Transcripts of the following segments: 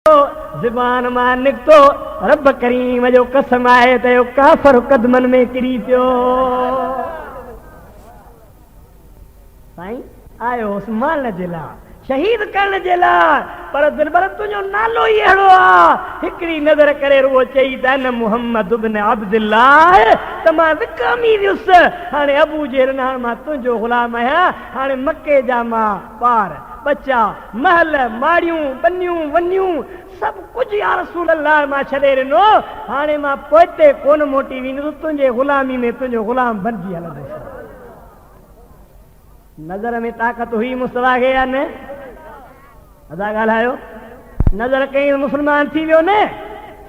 ज़बान मां निकतो रब करीम जो कसम आहे त यो काफ़र कदमनि में किरी पियो। साईं आयो उस्मान जे लाइ शहीद करण जे लाइ, पर दिलबर तुंहिंजो नालो ई अहिड़ो आहे। हिकिड़ी नज़र करे रुगो चई त न मुहम्मद इब्न अब्दुल्लाह त मां विकामी वियुसि। हाणे अबू जेहल हाणे मां तुंहिंजो ग़ुलाम आहियां। हाणे मके जा मां ॿार बच्चा महल माड़ियूं बनियूं वनियूं सभु कुझु या रसूल अल्लाह मां छॾे ॾिनो। हाणे मां पोइते कोन मोटी वेंदुसि, तुंहिंजे ग़ुलामी में तुंहिंजो ग़ुलाम बणिजी हलंदुसि। नज़र में ताक़त हुई मुस्तफा खे या न? अदा ॻाल्हायो। नज़र कई मुस्लमान थी वियो न,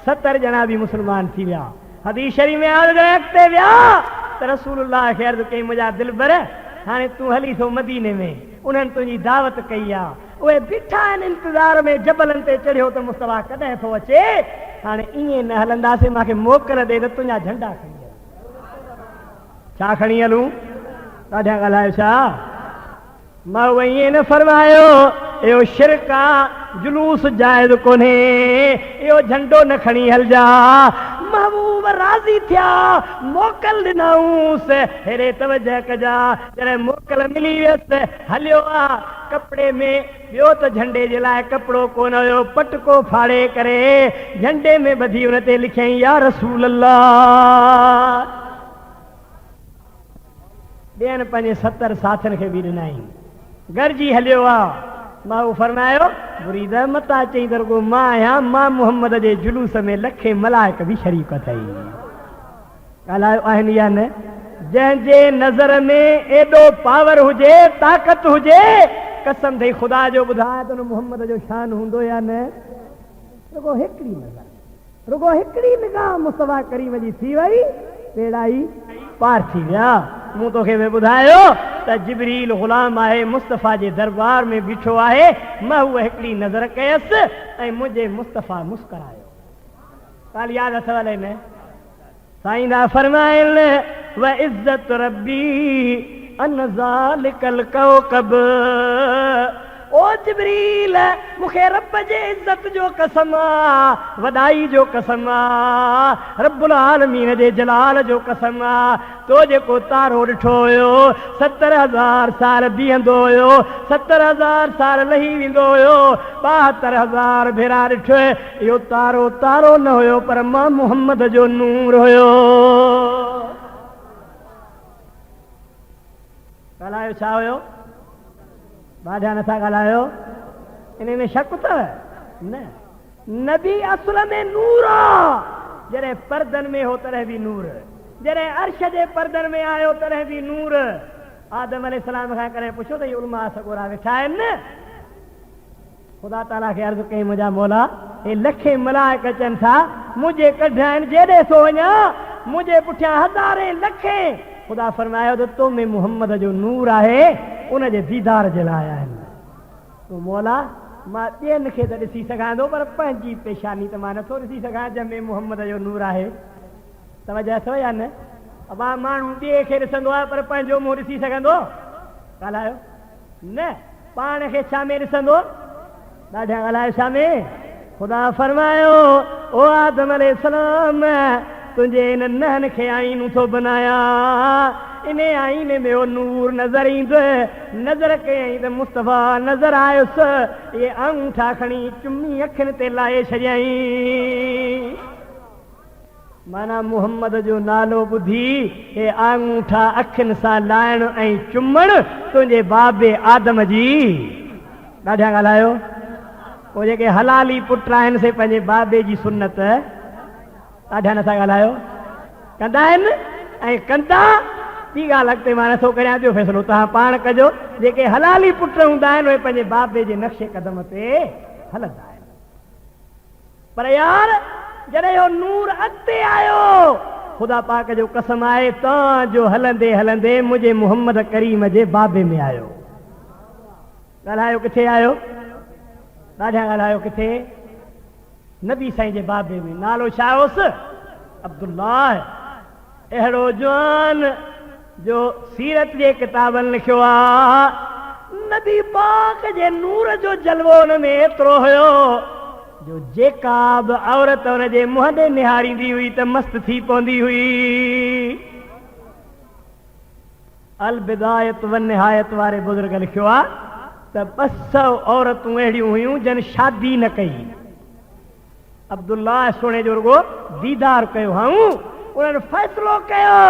70 ॼणा बि मुस्लमान थी विया। हदीस शरीफ़ में अॻिते विया त रसूलुल्लाह खे अर्ज़ु कई मुंहिंजा दिलबर हाणे तूं हली थो मदीने में, उन्हनि तुंहिंजी दावत कई आहे, उहे बीठा आहिनि इंतज़ार में जबलनि ते चढ़ियो त मुस्तफा कॾहिं थो अचे। हाणे ईअं न हलंदासीं, मूंखे मोकल ॾे त तुंहिंजा झंडा खणी हलूं। छा खणी हलूं? ॾाढा ॻाल्हायो छा? मां ईअं न फरमायो इहो शिरक आहे, जुलूस जाइज़ कोन्हे, इहो झंडो न खणी हलजा। महबूब राज़ी थिया, मोकल ॾिनऊंसि। हेॾे तवजह कजा, जॾहिं मोकल मिली वियसि हलियो आहे कपिड़े में। ॿियो त झंडे जे लाइ कपिड़ो कोन हुयो, पटको फाड़े करे झंडे में ॿधी हुन ते लिखियईं या रसूल अल्लाह। ॿियनि पंहिंजे 70 साथियुनि खे बि ॾिनई। गॾिजी हलियो आहे। मां फरमायो मुरीद मता चई त रुगो मां आहियां, मां मुहम्मद जे जुलूस में लखे मलाइक बि शरीक अथई। ॻाल्हायो आहिनि या न? जंहिंजे नज़र में एॾो पावर हुजे, ताक़त हुजे, कसम अथई ख़ुदा जो ॿुधाए त मुहम्मद जो शान हूंदो या न? रुगो हिकिड़ी नज़र, रुगो हिकिड़ी निगाह मुस्तफा करीम जी थी वई, पेड़ाई पार थी विया। मूं तोखे में ॿुधायो त जिब्रील ग़ुलाम आहे, मुस्तफा जे दरबार में बीठो आहे। मां उहा हिकिड़ी नज़र कयसि ऐं मुंहिंजे मुस्तफा मुस्करायो। काल यादि अथव न? साईं दा फरमाइनि व इज़्ज़त रब्बी अन ज़ालिकल कौकब। ओ जिब्रील मूंखे रब जे इज़्ज़त जो कसम आहे, वॾाई जो कसम आहे, रब्बुल आलमीन जे जलाल जो कसम आहे। तो जेको तारो ॾिठो हुयो 70,000 साल बीहंदो हुयो, 70,000 साल लही वेंदो हुयो, 72,000 भेरा ॾिठो। इहो तारो तारो न हुयो, पर मां मुहम्मद जो नूर हुयो। ॻाल्हायो छा हुयो? ॾाढा नथा ॻाल्हायो। इन में शक अथव न? नबी असुल में नूर आहे। जॾहिं परदनि में हो तॾहिं बि नूर, जॾहिं अर्श जे परदनि में आयो तॾहिं बि नूर। आदम अलैहिस्सलाम खां करे पुछो त इहे उलमा सगोरा वेठा आहिनि न। ख़ुदा ताला खे अर्ज़ु कई मुंहिंजा मौला हे लखे मलाइक अचनि था, मुंहिंजे कढिया आहिनि, जेॾे सो वञा मुंहिंजे पुठियां हज़ारे लखे। ख़ुदा फरमायो त तो में मुहम्मद जो नूर आहे, उन जे दीदार जे लाइ आहिनि। तो मौला मां ॿियनि खे त ॾिसी सघां थो, पर पंहिंजी पेशानी त मां नथो ॾिसी सघां जंहिंमें मुहम्मद जो नूर आहे। तवजह अथव या न? अब माण्हू ॿिए खे ॾिसंदो आहे पर पंहिंजो मुंहुं ॾिसी सघंदो? ॻाल्हायो न? पाण खे छा में ॾिसंदो? ॾाढा ॻाल्हायो छा में? ख़ुदा फरमायो ओ आदम अलैहिस्सलाम तुंहिंजे इन नहन खे आईनू थो बनाया, इन आईने में वो नूर नज़र ईंदो। नज़र कयईं त मुस्तफा नज़र आयुसि। ये अंगूठा खणी चुमी अखियुनि ते लाहे छॾियईं। माना मुहम्मद जो नालो ॿुधी हे अंगूठा अखियुनि सां लाइण ऐं चुमण तुंहिंजे बाबे आदम जी। ॾाढा ॻाल्हायो। पोइ जेके हलाली पुट आहिनि से पंहिंजे बाबे जी सुन्नत ॾाढा नथा ॻाल्हायो, कंदा आहिनि ऐं कंदा। ॿी ॻाल्हि अॻिते मां नथो करियां, ॿियो फ़ैसिलो तव्हां पाण कजो। जेके हलाली पुट हूंदा आहिनि उहे पंहिंजे बाबे जे नक्शे कदम ते हलंदा आहिनि। पर यार जॾहिं इहो नूर अॻिते आयो, ख़ुदा पाक जो कसम आहे तव्हांजो हलंदे हलंदे मुंहिंजे मुहम्मद करीम जे बाबे में आयो। ॻाल्हायो किथे आयो? ॾाढा ॻाल्हायो किथे? नबी साईं जे बाबे में। नालो छा हुयुसि? अब्दुल्लाह। अहिड़ो जवान जो सीरत जे किताबनि लिखियो आहे, नबी पाक जे नूर जो जलवो हुन में एतिरो हुयो जो जेका बि औरत हुन जे मुंहं ॾे निहारींदी हुई त मस्त थी पवंदी हुई। अल बिदायत व निहायत वारे बुज़ुर्ग लिखियो आहे त 200 औरतूं अहिड़ियूं हुयूं जन शादी न कई। अब्दुल्ला सोणे जो रुगो दीदार कयो हूं, उन्हनि फ़ैसिलो कयो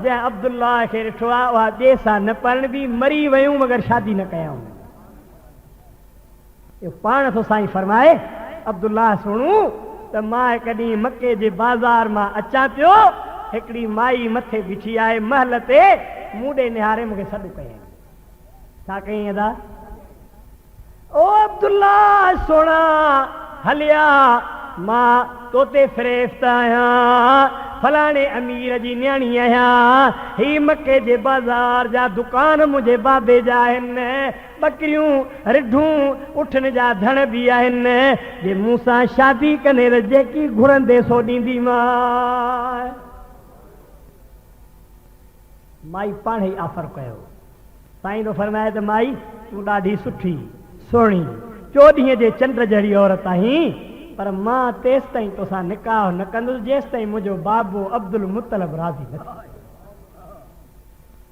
जंहिं अब्दुल्ला खे ॾिठो आहे उहा ॿिए सां न पढ़बी, मरी वियूं मगर शादी न कयऊं। इहो पाण थो साईं फरमाए अब्दुल्ला सुणू त मां कॾहिं मके जे बाज़ार मां अचां पियो, हिकिड़ी माई मथे बीठी आहे महल ते, मूं ॾे निहारे मूंखे सॾु कयईं। छा कयईं अदा? ओ अब्दुल्ला सोणा हलिया, मां तोते फ़रेफ़्त आहियां, फलाणे अमीर जी न्याणी आहियां, ही मके जे बाज़ार जा दुकान मुंहिंजे बाबे जा आहिनि, बकरियूं रिढूं उठनि जा धण बि आहिनि, जे मूं सां शादी कंदे त जेकी घुरंदे सो ॾींदीमांइ। माई पाण ई ऑफर कयो। साईं तो फरमाए त माई तूं ॾाढी सुठी सुहिणी 14 जे चंड जहिड़ी औरत आहीं, पर मां तेसि ताईं तोसां निकाह न कंदुसि जेसि ताईं मुंहिंजो बाबो अब्दुल मुतलब राज़ी न थिए।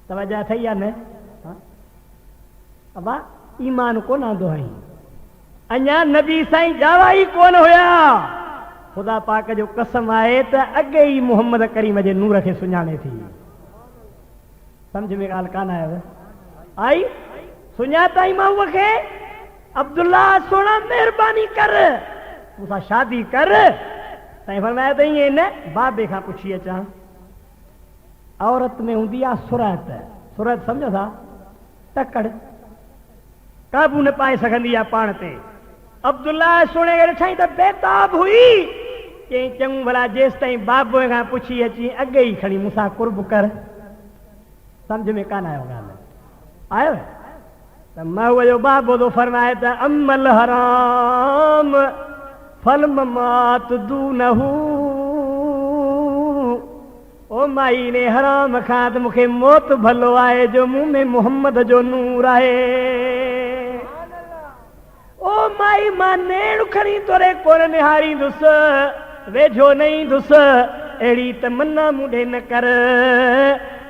तवजा थई आहे न? अबा ईमान कोन आंदो आहीं, अञा नबी साईं जावा ई कोन हुया। ख़ुदा पाक जो कसम आहे त अॻे ई मोहम्मद करीम जे नूर खे सुञाणे थी। सम्झ में ॻाल्हि कान आयव? आई सुञाताई मां उहा खे, अब्दुल्ला सोना महिरबानी कर मूंसां शादी कर। साईं फरमाया त ईअं न, बाबे खां पुछी अचां। औरत में हूंदी आहे सुरत, सुरत सम्झो था, तकड़, काबू न पाए सघंदी आहे पाण ते। अब्दुल्ला सोणे खे ॾिठई त बेताब हुई, चई चङो भला जेसि ताईं बाबे खां पुछी अची अॻे ई खणी मूंसां कुर्ब कर। सम्झ में कान आयो ॻाल्हि? आयो त महूअ जो बाबो तो फरमाए त अमल हराम फल ममात दूनहू। ओ माई ने हराम खां त मूंखे मौत भलो आहे जो मुंह में मोहम्मद जो नूर आहे। ओ माई मां नेण खणी तोरे कोन निहारींदुसि, वेझो न ईंदुसि, अहिड़ी तमन्ना मूं ॾे न कर,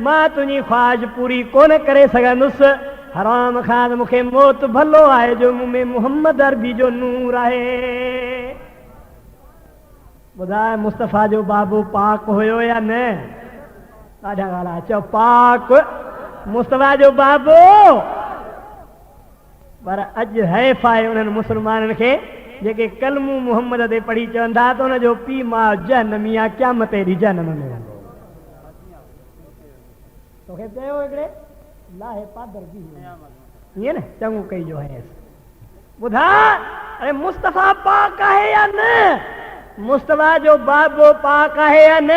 मां तुंहिंजी ख्वाहिश पूरी कोन करे सघंदुसि। हराम खां त मूंखे मौत भलो आहे जो मुंह में मोहम्मद अरबी जो नूर आहे। ॿुधाए मुस्तफ़ा जो बाबू पाक हुयो या न? ॾाढा ॻाल्हि चओ पाक मुस्तफ़ा जो बाबू। पर अॼु हैफ़ आहे उन्हनि मुस्लमाननि खे जेके कलमू मोहम्मद ते पढ़ी चवंदा त हुनजो पीउ मां जनम या क़यामत ॾींहुं जनम में वेंदो। तोखे चयो हिकिड़े लाहे पादर बि ईअं न चङो कई जो है। ॿुधा अरे मुस्तफ़ा पाक आहे या न? मुस्तफ़ा जो बाबो पाक आहे या न?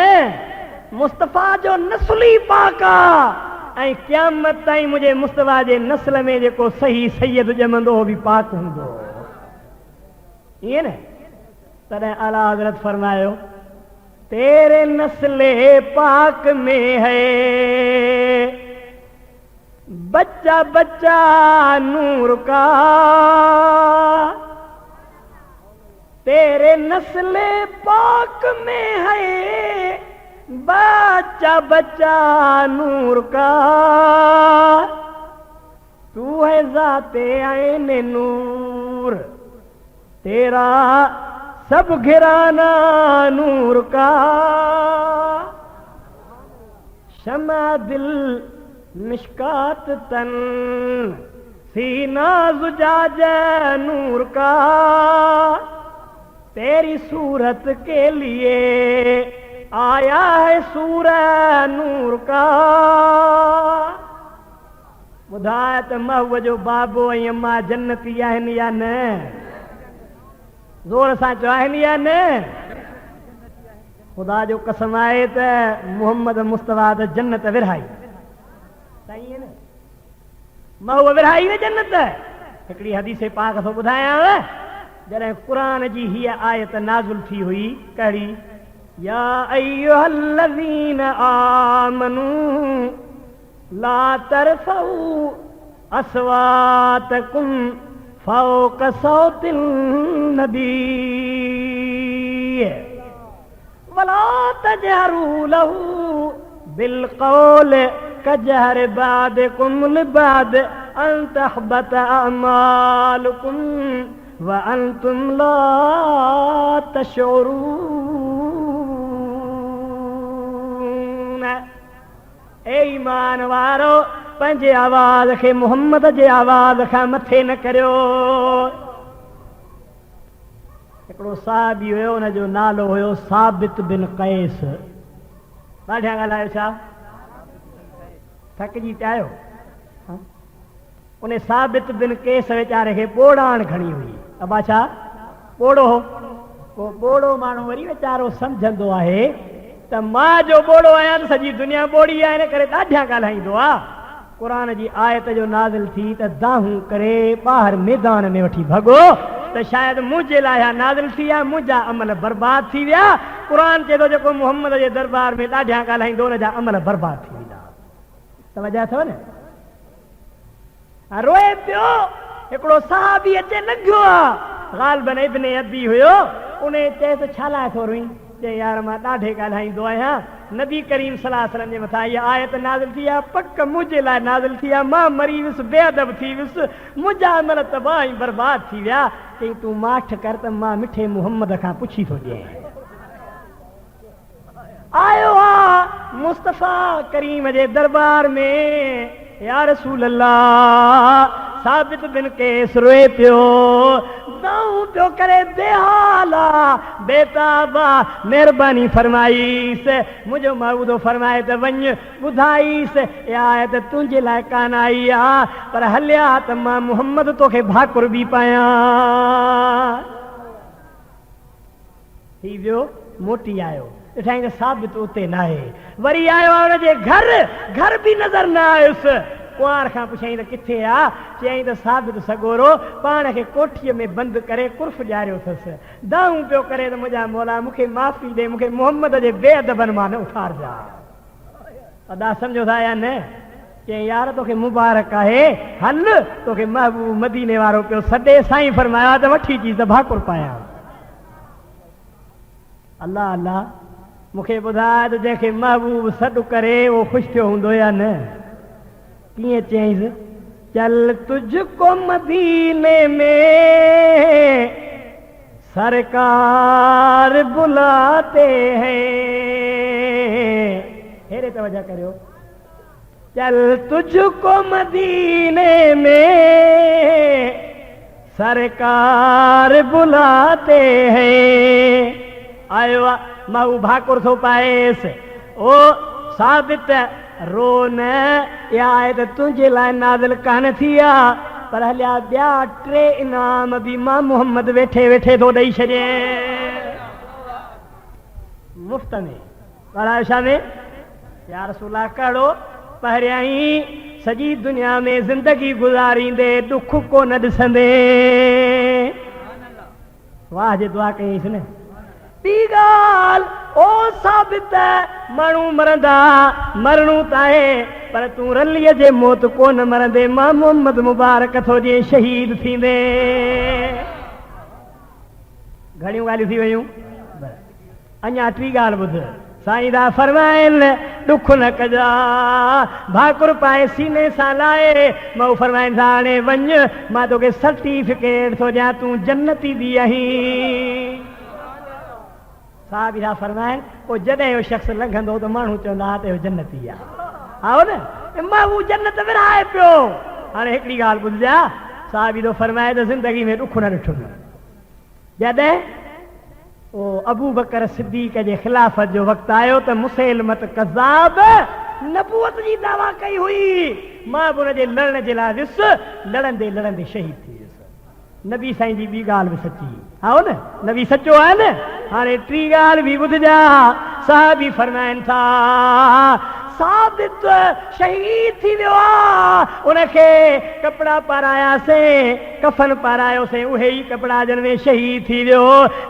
मुस्तफ़ा जो नस्ली पाक आहे ऐं क़यामत ताईं मुंहिंजे मुस्तफ़ा जे नस्ल में जेको सही सैयद ॼमंदो हो बि पाक हूंदो। ईअं न? तॾहिं आला हज़रत फरमायो तेरे नस्ले पाक में है बच्चा बच्चा नूर का, तेरे नस्ले पाक में है बच्चा बच्चा नूर का, तू है ज़ाते ऐन नूर, तेरा सब घिराना नूर का, शमा दिल मिशकात तन सीना जुजाज नूर का, तेरी सूरत के लिए आया है सूरह नूर का। ॿुधाए त महूअ जो बाबो ऐं अम्मा जन्नती आहिनि या न? ज़ोर सां चओ आहिनि या न? ख़ुदा जो कसम आहे त मोहम्मद मुस्तफ़ा त जन्नत विरहाई। सही आहे न? महूअ विरहाई न जन्नत। हिकिड़ी हदीस पाक थो ॿुधायांव, जॾहिं क़ुरान जी हीअ आयत नाज़िल थी हुई कहिड़ी, या अय्युहल्लज़ीन आमनू ला तरफ़ऊ अस्वातकुम फौक सौतिन नबी वला तजहरू लहू बिलकौल कजहर बादिकुम लिबाद अन तहबत अमालुकुम व अंतुम ला तशऊरून। ए ईमान वारो पंहिंजे आवाज़ खे मुहम्मद जे आवाज़ खां मथे न करियो। हिकिड़ो साहबी हुयो, हुनजो नालो हुयो साबित बिन कैस। ॾाढा ॻाल्हायो छा? थकिजी पिया आहियो? उन साबित बिन कैस वीचारे खे ॿोड़ाण खणी हुई। अबा छा ॿोड़ो हो? पोइ ॿोड़ो माण्हू वरी वीचारो सम्झंदो आहे त मां जो ॿोड़ो आहियां त सॼी दुनिया ॿोड़ी आहे, हिन करे ॾाढा ॻाल्हाईंदो आहे। क़ुर जी आयत जो नाज़िल थी त दाहूं करे ॿाहिरि मैदान में वठी भॻो त शायदि मुंहिंजे लाइ नाज़िल थी आहे, मुंहिंजा अमल बर्बाद थी विया। क़ुर चए थो जेको मुहम्मद जे दरबार में ॾाढा ॻाल्हाईंदो हुनजा अमल बर्बाद थी वेंदा। तवजह अथव न? रोए पियो। हिकिड़ो साहबी अचे लॻियो आहे, ग़ालिबन इब्न अबी हुयो। उन चए त छा लाइ थो रोई? चए यार मां ॾाढे ॻाल्हाईंदो आहियां, नबी करीम सल्लल्लाहु अलैहि वसल्लम जे मथां इहा आयत नाज़िल थी आहे, पक मुंहिंजे लाइ नाज़िल थी आहे। मां मरी वियुसि, बेअदब थी वियुसि, मुंहिंजा अमल तबाह ऐं बर्बाद थी विया। चई तूं माठ कर त मां मिठे मुहम्मद खां पुछी थो ॾियां। आयो आहे मुस्तफ़ा करीम जे दरबार में, या रसूल अल्लाह। साबित बिन कैस रोए पियो, दाऊं पियो करे, बेहाला बेताबा। महिरबानी फरमाईस, मुंहिंजो महबूदो फरमाए त वञ ॿुधाईस इहा आयत तुंहिंजे लाइ कान आई आहे, पर हलिया त मां मुहम्मद तोखे भाकुर बि पायां। थी वियो, मोटी आयो, ॾिठाई त साबित उते न आहे। वरी आयो आहे हुनजे घर बि नज़र न आयुसि। कुंवार खां पुछाई त किथे आहे? चयईं त साबित सगोरो पाण खे कोठीअ में बंदि करे कुर्फ़ ॾियारियो अथसि। दाऊं पियो करे त मुंहिंजा मौला मूंखे माफ़ी ॾे, मूंखे मुहम्मद जे बेअदबनि मां न उथारजा। अदा सम्झो था या न? चयईं यार तोखे मुबारक आहे, हल तोखे महबूब मदीने वारो पियो सॾे। साईं फरमाया त वठी अची त भाकुर पायां। अल्लाह अल्लाह, मूंखे ॿुधाए त जंहिंखे महबूब सॾु करे उहो ख़ुशि थियो हूंदो या न? कीअं चयईंसि? चल तुझको मदीने में सरकार बुलाते हैं। हेरे तवज्जो करियो। चल तुझको मदीने में सरकार बुलाते हैं। आयो महू भाकुर थो पाएसि। ओ साबित रो न, इहा आयत तुंहिंजे लाइ नाज़िल कान थी आहे, पर हलिया ॿिया 3 इनाम बि मां मुहम्मद वेठे वेठे थो ॾेई छॾियां मुफ़्त में। ॻाल्हायो छा में? या रसूला कहिड़ो? पहिरियां ई सॼी दुनिया में ज़िंदगी गुज़ारींदे ॾुख को न ॾिसंदे। वाह जे दुआ कईंसि न। ॿी ॻाल्हि, ओ साबित माण्हू मरंदा, मरणो त आहे, पर तूं रलीअ जे मौत कोन मरंदे। मां मुहम्मद मुबारक थो ॾिए शहीद थींदे। घणियूं ॻाल्हियूं थी वयूं। अञा 3 ॻाल्हि ॿुध। साईं दा फरमाइनि ॾुख न कजा, भाकुर पाए सीने सां लाए। मां फरमाइनि था हाणे वञ, मां तोखे सर्टिफिकेट थो ॾियां, तूं जन्नती बि आहीं। साहब इहा फरमाइनि पोइ जॾहिं इहो शख़्स लंघंदो त माण्हू चवंदा हा त इहो जन्नती आहे। आओ न, मां हू जन्नत विराए पियो। हाणे हिकिड़ी ॻाल्हि ॿुधिजा, साहब इहो फरमाए त ज़िंदगी में ॾुख न ॾिठो। जॾहिं ओ अबू बकर सिद्दीक़ जे ख़िलाफ़त जो वक़्तु आयो त मुसैलमत कज़ाब नबूवत जी दावा कई हुई। मां बि हुनजे लड़ण जे लाइ वियुसि, लड़ंदे लड़ंदे शहीद थी वियुसि। नबी साईं जी ॿी ॻाल्हि बि सची। आओ न, नबी सचो आहे न। हाणे 3 ॻाल्हि बि ॿुधजा। साहबी फरमाइनि था साबित शहीद थी वियो आहे, उनखे कपिड़ा पारायासीं, कफन पारायोसीं, उहे ई कपिड़ा जन में शहीद थी वियो।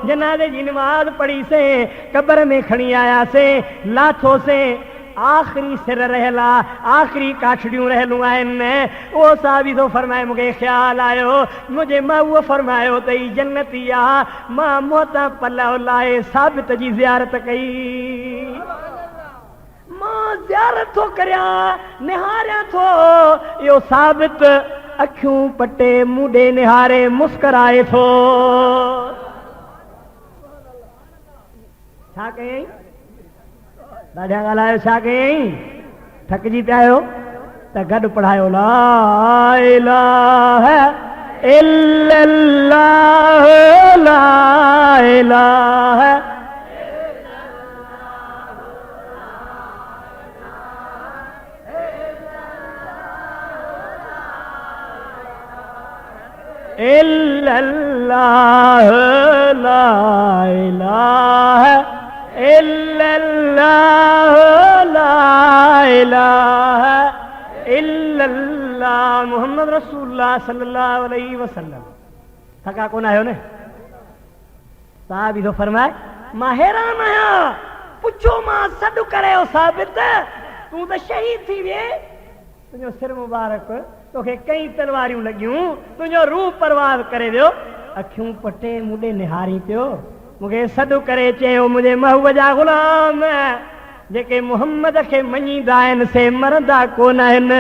जनाज़े जी नमाज़ पढ़ीसीं, क़ब्र में खणी आयासीं, लाथोसीं, आखिरी सिर रहला, आखिरी काठड़ियूं रहलू आहिनि। उहो साहबी थो फरमाए मूंखे ख़्याल आयो, मुंहिंजे मां उहो फरमायो तई जन्नती आहे। मां मुंहं तां पलव लाए साबित जी ज़ियारत कई। मां ज़ियारत थो करियां, निहारियां थो, इहो साबित अखियूं पटे मुंडे निहारे मुस्कराए थो। छा कयई? ॾाढा ॻाल्हायो, छा कयई? थकिजी पिया आहियो त गॾु पढ़ायो, ला इलाहा इल्लल्लाह ला इलाहा इल्लल्लाह ला इलाहा इल्लल्लाह ला इलाहा इल्लल्लाह मुहम्मद रसूलुल्लाह सल्लल्लाहु अलैहि वसल्लम। थका कोन आहियो न? साहबी थो फरमाए मां हैरान आहियां, पुछो मां सॾु करे साबित, तूं त शहीद थी विए, तुंहिंजो सिर मुबारक, तोखे कई तलवारियूं लॻियूं, तुंहिंजो रूह परवाज़ करे वियो, अखियूं पटे मुंडे निहारी पियो, मूंखे सॾु करे चयो मुंहिंजे महबूब जा ग़ुलाम जेके मुहम्मद खे मञींदा आहिनि से मरंदा कोन आहिनि।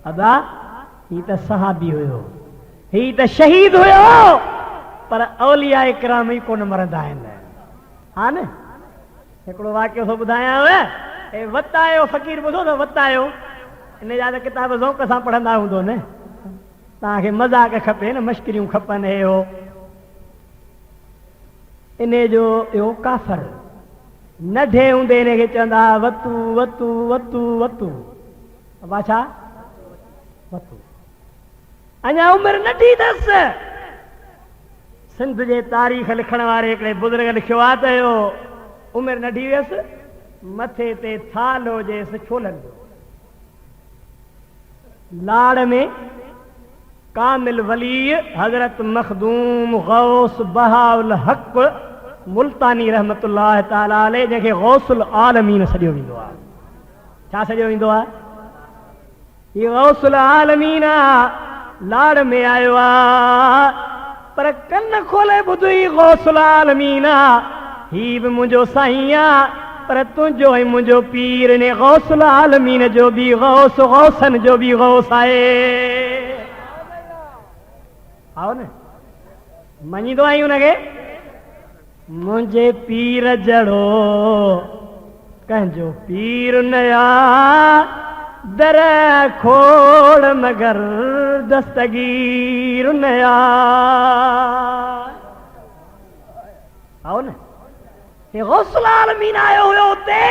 अदा ही त सहाबी हुयो, ही त शहीद हुयो, पर औलिया इकराम ई कोन मरंदा आहिनि। हा न, हिकिड़ो वाक़ियो थो ॿुधायांव, हे वतायो फ़क़ीर, ॿुधो त वतायो, इन जा त किताब ज़ौक़ सां पढ़ंदा हूंदो न, तव्हांखे मज़ाक खपे न, मश्किरियूं खपनि, हे हो इन जो इहो काफ़र नंढे हूंदे हिनखे चवंदा वतू वतू वतू वतू, बाछा वतू, अञा उमिरि नंढी अथसि। सिंध जे तारीख़ लिखण वारे हिकिड़े बुज़ुर्ग लिखियो आहे त इहो उमिरि नंढी हुयसि, मथे ते थाल हुजेसि छोलनि जो। लाड़ में कामिल वली हज़रत मखदूम गौस बहाउल हक़ मुल्तानी रहमतुल्लाह ताला अलैह, जंहिंखे गौसुल आलमीन सॼो वेंदो आहे। छा सॼो वेंदो आहे? हीउ गौसुल आलमीन लाड़ में आयो आहे, पर कन खोले ॿुधी गौसुल आलमीन ही बि मुंहिंजो साईं आहे, पर तुंहिंजो ऐं मुंहिंजो पीर ने गौसुल आलमीन जो बि गौस, गौसन जो बि गौस आहे। आओ न, मञींदो आई हुनखे? मुंहिंजे पीर जहिड़ो कंहिंजो पीर नया दर खोड़ मगर दस्तगीर नया। आओ न, हे गौसुल आलमीन आयो हुयो हुते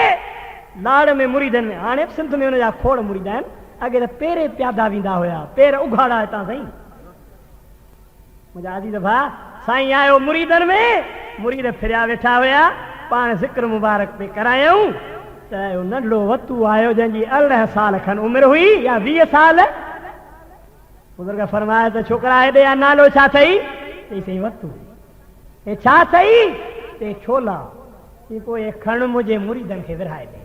लाड़ में मुरीदनि में। हाणे सिंध में हुनजा खोड़ मुरीद आहिनि, अॻे त पेरे प्यादा वेंदा हुया, पेर उघाड़ा हितां साईं। मुंहिंजा अज़ीज़ भाउ, साईं आयो मुरीदनि में, मुरीद फिरिया वेठा हुया, पाण ज़िक्र मुबारक पे करायूं त नंढड़ो वतू आयो जंहिंजी 18 साल खनि उमिरि हुई या 20 साल। बुज़ुर्ग फरमाए त छोकिरा हेॾे या नालो छा अथई? चई वतू। हे छा अथई? ते छोला। ही पोइ खण मुंहिंजे मुरीदनि खे विरहाए ॾे।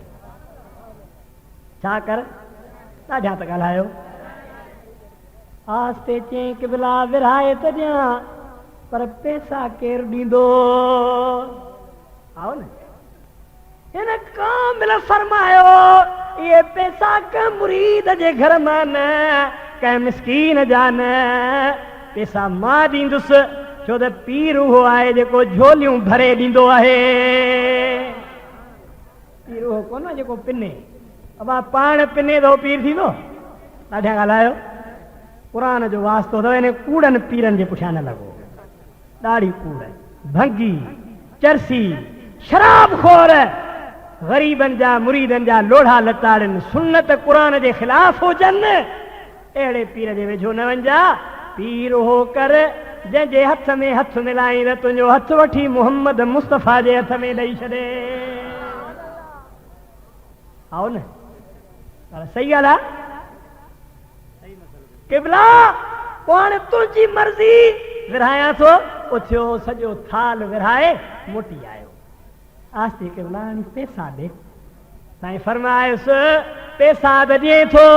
छा कर? ॾाढा त ॻाल्हायो। आस्ते चई किबला विरहाए त ॾियां, पर पैसा केरु ॾींदो? आओ न, हिन कामिल फरमायो इहे पैसा कंहिं मुरीद जे घर मां न, कंहिं मिसकीन जा न, पैसा मां ॾींदुसि, छो त पीर उहो आहे जेको झोलियूं भरे ॾींदो आहे। पीर उहो कोन जेको पिने, अबा पाण पिने त पीर थींदो? ॾाढा ॻाल्हायो। क़ुरान जो वास्तो अथव, हिन कूड़नि पीरनि जे पुठियां न लॻो। ॾाढी कूड़, भंगी, चरसी, शराब खोर, ग़रीबनि जा मुरीदनि जा लोढ़ा लताड़नि, सुन्नत क़ुरान जे ख़िलाफ़ हुजनि, अहिड़े पीर जे वेझो न वञा। पीर उहो कर जंहिंजे हथ में हथ मिलाई त तुंहिंजो हथ वठी मुहम्मद मुस्तफ़ा जे हथ में ॾेई छॾे। आओ न सही ॻाल्हि आहे क़िबला पोइ तुंहिंजी मर्ज़ी विरहायां थो उथियो सॼो थाल विरहाए मोटी आयो आस्ते क़िबला पैसा ॾे साईं फरमायुसि पैसा त ॾिए थो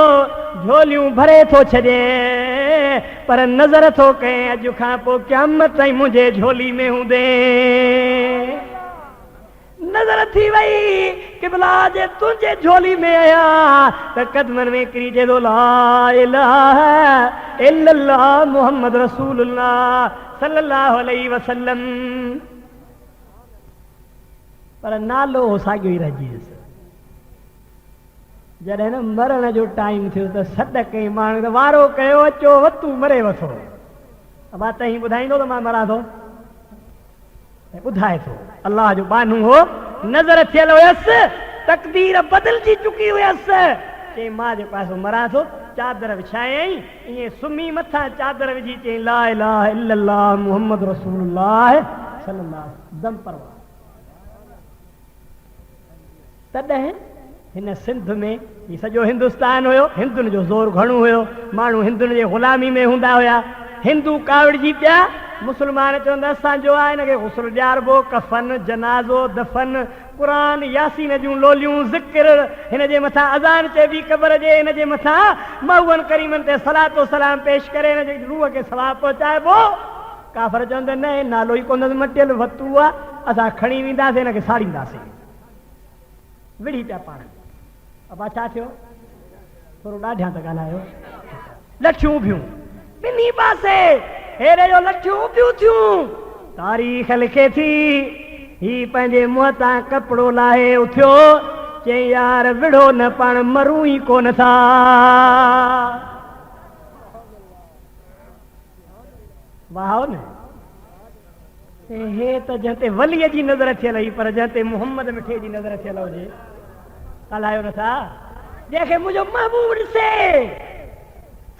झोलियूं भरे थो छॾे पर नज़र थो कहीं अॼु खां पोइ क़यामत ताईं मुंहिंजे झोली में हूंदे नज़र थी वई क़िबला जे तुंहिंजे झोली में आया त कदमनि में किरी चए थो ला इलाहा इल्लल्लाह मुहम्मद रसूलुल्लाह सल्लल्लाहु अलैहि वसल्लम पर नालो साॻियो ई रहिजी वियुसि जॾहिं न मरण जो टाइम थियो त सॾ कई माण्हू त वारो कयो अचो वतू मरे वठो मां तई ॿुधाईंदो त मां मरां थो ॿुधाए थो अलाह जो बानू हो नज़र थियल हुयसि तकदीर बदिलजी चुकी हुयसि चई मां जेको आहे मरां थो चादर विछायईं ईअं सुम्ही मथां चादर विझी चई ला इलाहा इल्लल्लाह मुहम्मद रसूलुल्लाह सल्लल्लाहु दम परवा तॾहिं हिन सिंध में ही सॼो हिंदुस्तान हुयो हिंदुनि जो ज़ोर घणो हुयो माण्हू हिंदुनि जे ग़ुलामी में हूंदा हुया हिंदू कावड़जी पिया मुस्लमान चवंदा असांजो आहे हिनखे गुस्ल ॾियारबो कफ़न जनाज़ो दफ़न क़ुरान यासीन जूं लोलियूं ज़िक्र हिन जे मथां अज़ान चइबी क़बर जे हिन जे मथां मऊअनि करीमनि ते सलातो सलाम पेश करे हिन जे रूह खे सवाबु पहुचाइबो काफ़र चवंदा न नालो ई कोन मटियल वतू आहे असां खणी वेंदासीं हिनखे साड़ींदासीं विड़ी पिया पाण अबा छा थियो थोरो ॾाढियां त ॻाल्हायो लठियूं उभियूं ॿिन्ही पासे हेरे जो लठियूं उभियूं थियूं तारीख़ लिखे थी ही पंहिंजे मुंहं तां कपिड़ो लाहे उथियो चई यार विढ़ो न पाण मरूं ई कोन था वाह न हे त जंहिं ते वलीअ जी नज़र थियल हुई पर जंहिं ते मुहम्मद मिठे जी नज़र थियल हुजे ॻाल्हायो नथा जंहिंखे मुंहिंजो महबूब ॾिसे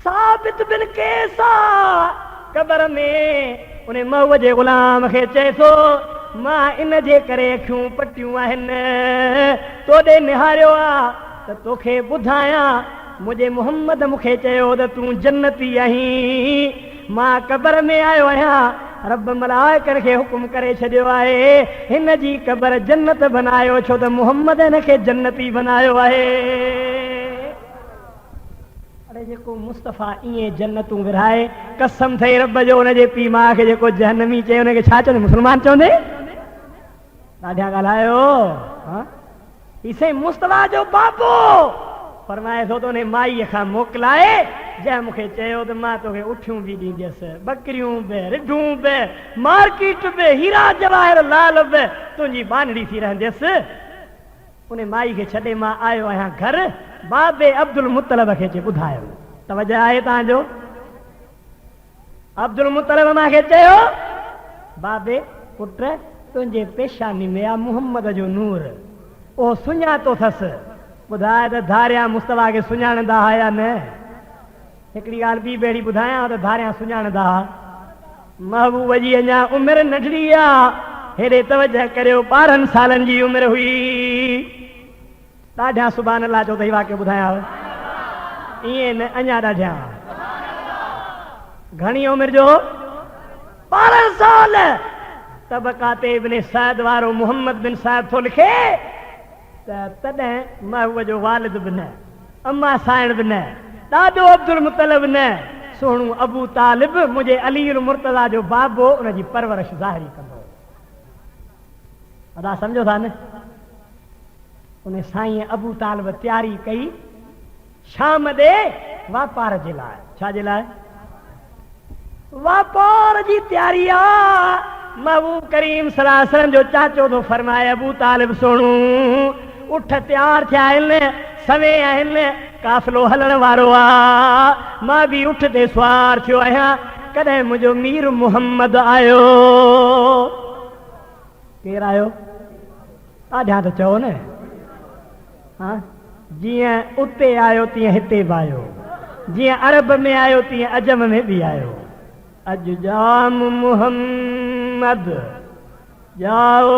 साबित बिन कैसा क़बर में उन मऊअ जे ग़ुलाम खे चए थो मां इन जे करे अखियूं पटियूं आहिनि तोॾे निहारियो आहे त तोखे ॿुधायां मुंहिंजे मुहम्मद मूंखे चयो त तूं जन्नती आहीं मां क़बर में आयो आहियां रब मलाइकनि खे हुकुम करे छॾियो आहे हिन जी क़बर जन्नत बनायो छो त मुहम्मद हिनखे जन्नती बनायो आहे अरे जेको मुस्तफ़ा ईअं जन्नतूं विरहाए कसम थई रब जो हुनजे पीउ माउ खे जेको जहन्नमी चए हुनखे छा चवंदे मुस्लमान चवंदे ॾाढा ॻाल्हायो ही साईं मुस्तफ़ा जो बाबो फरमाए थो त उन माईअ खां मोकिलाए जंहिं मूंखे चयो त मां तोखे उठियूं बि ॾींदसि बकरियूं बि रिढूं बि मार्केट बि हीरा जवाहर लाल बि तुंहिंजी बानड़ी थी रहंदसि उन माई खे छॾे मां आयो आहियां घर बाबे अब्दुल मुतलब खे चए ॿुधायो तवजह आहे तव्हांजो अब्दुल मुतलब मूंखे चयो बाबे पुट तुंहिंजे पेशानी में आहे मुहम्मद जो नूर उहो सुञातो अथसि ॿुधाए त धारिया मुस्तफ़ा खे सुञाणंदा हुआ या न हिकिड़ी ॻाल्हि ॿी बेड़ी ॿुधायां त धारिया सुञाणंदा हुआ महबूब जी अञा उमिरि नंढड़ी आहे हेॾे तवजह करियो 12 सालनि जी उमिरि हुई ॾाढा सुभान अल्लाह चओ त ही वाक़ियो ॿुधायांव ईअं न अञा ॾाढा घणी उमिरि जो 12 साल तबक़ाते इब्न सअद वारो मुहम्मद बिन साहिब थो लिखे तॾहिं महबूब जो वालिद बि न अम्मा साइण बि न ॾाढो अब्दुल मुतलब न सोणू अबू तालिब मुंहिंजे अली मुर्तज़ा जो बाबो उनजी परवरिश ज़ाहिरी कंदो अदा सम्झो था न उन साईं अबू तालिब तयारी कई शाम ॾे वापार जे लाइ छा जे लाइ वापार जी तयारी आहे महबूब करीम सल्लल्लाहु अलैहि वसल्लम जो चाचो थो फरमाए अबू तालिब सोणू उठ तयार थिया आहिनि सवे आहिनि काफ़िलो हलण वारो आहे मां बि उठ ते सुवार थियो आहियां कॾहिं मुंहिंजो मीर मुहम्मद आयो केरु आयो ॾाढा त चओ न हा जीअं उते आयो तीअं हिते बि आयो जीअं अरब में आयो तीअं अजम में बि आयो अॼु जाम मुहम्मद जाओ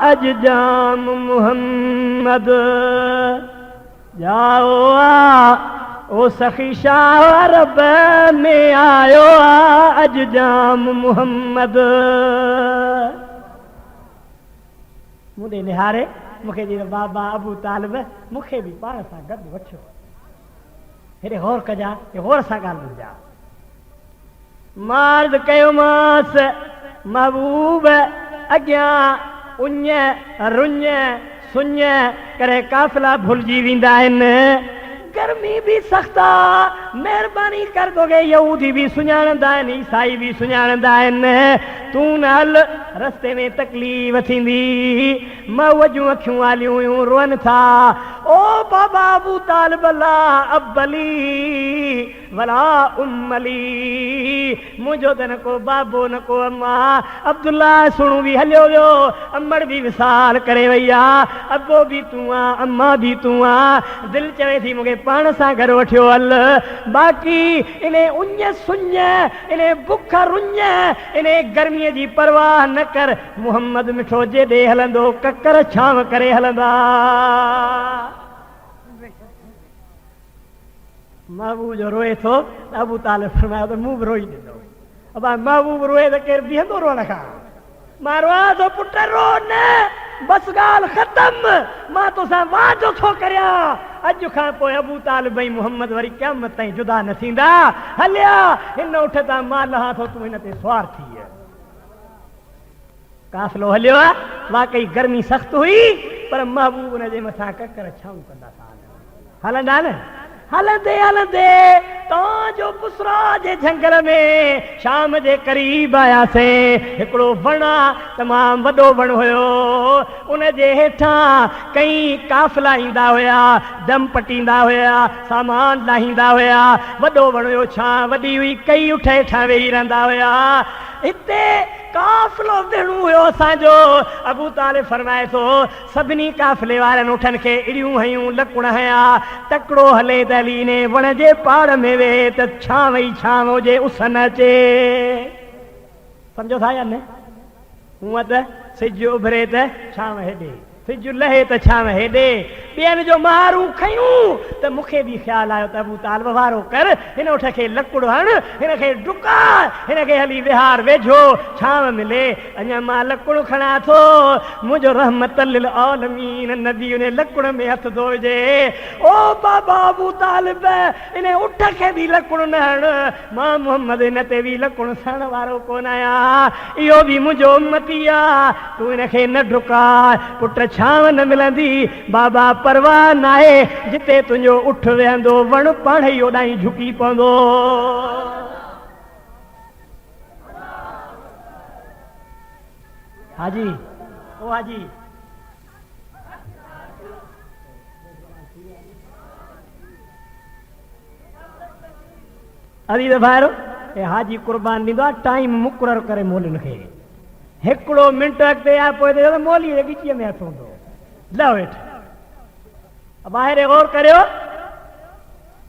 अज जाम मुहम्मद जाओ ओ सखी शाह रब में आयो अज जाम मुहम्मद मुंडे निहारे मूंखे जी बाबा अबू तालिब मूंखे बि पाण सां गॾु वठियो हेॾे गौर कजा गौर सां ॻाल्हि ॿुधा मार्द कयोमांसि महबूब अॻियां उञ रुञ सुञ करे काफ़िला भुलिजी वेंदा आहिनि गर्मी भी सख्त आहे महिरबानी कर तोखे यहूदी भी सुञाणंदा आहिनि ईसाई भी सुञाणंदा आहिनि तूं न हल रस्ते में तकलीफ़ थींदी मऊअ जूं अखियूं आलियूं हुयूं रोअनि था ओ बाबा अबू तालिब ला अब्बली वला उम्मली मुंहिंजो त न को बाबो न को अम्मा अब्दुल्ला सुणू बि हलियो वियो अमड़ बि विसाल करे वई आहे अबो बि तूं आहे अम्मा बि तूं आहे दिलि चवे थी मूंखे पाण सां गॾु वठियो हल बाक़ी इन उञ सुञ इन बुख रुञ इन गर्मीअ जी परवाह न कर मुहम्मद मिठो जेॾे हलंदो ककर छांव करे हलंदा महबूब जो रोए थो अबू तालिब फरमायो त मूं बि रोई ॾिनो अब महबूब रोए त केरु बीहंदो रोअण खां मां रोआं थो पुट रो न बस ॻाल्हि ख़तम मां तोसां वादो थो करियां अॼु खां पोइ अबू तालिब ऐं मुहम्मद वरी क़यामत ताईं जुदा न थींदा हलिया हिन उठ तां मां लहां थो तूं हिन ते सुवार थी काफ़िलो हलियो आहे वाकई गर्मी सख़्त हुई पर महबूब हुन जे मथां ककर छाऊं कंदा था हलंदा न हलंदे हलंदे तव्हांजो बुसरा जे झंगल में शाम जे क़रीब आयासीं हिकिड़ो वण तमामु वॾो वण हुयो उन जे हेठां कई काफ़िला ईंदा हुया दम पटींदा हुया सामान लाहींदा हुया वॾो वण हुयो छां वॾी हुई कई उठ हेठां वेही रहंदा हुया हिते काफ़िलो वेहणो हुयो असांजो अबू तालिब फरमाए थो सभिनी काफ़िले वारनि उठनि खे अहिड़ियूं हयूं लकुण हया तकिड़ो हले त हली ने वण जे पाड़ में वेहे त छांव ई छांव हुजे उस न अचे सम्झो था या न हूअं त सिज उभरे त छांव हेॾे सिज लहे त छांव हेॾे ॿियनि जो मारू खयूं त मूंखे बि ख़्यालु आयो त अबू तालिब वारो कर हिन उठ खे लकुड़ हण हिन खे डुकार हिन खे हली विहार वेझो छांव मिले अञा मां लकुड़ खणा थो मुंहिंजो रहमत लिल आलमीन नबी उन लकुड़ में हथ धो विझे ओ बाबा अबू तालिब इन उठ खे बि लकुड़ न हण मां मुहम्मद हिन ते बि लकुड़ सण वारो कोन आहियां इहो बि मुंहिंजो उम्मती आहे तूं हिन खे न डुकार पुट छांव न मिलंदी बाबा परवाह नाहे जिते तुंहिंजो उठ वेहंदो वण पाण ई ओॾां झुकी पवंदो हाजी ओ हाजी अदी दफ़ारो ए हाजी कुर्बान ॾींदो आहे टाइम मुक़ररु करे मोलनि खे हिकिड़ो मिंट अॻिते आहे पोइ त मोली जे ॻिचीअ में हथ हूंदो लहो हेठि ॿाहिरि गौर करियो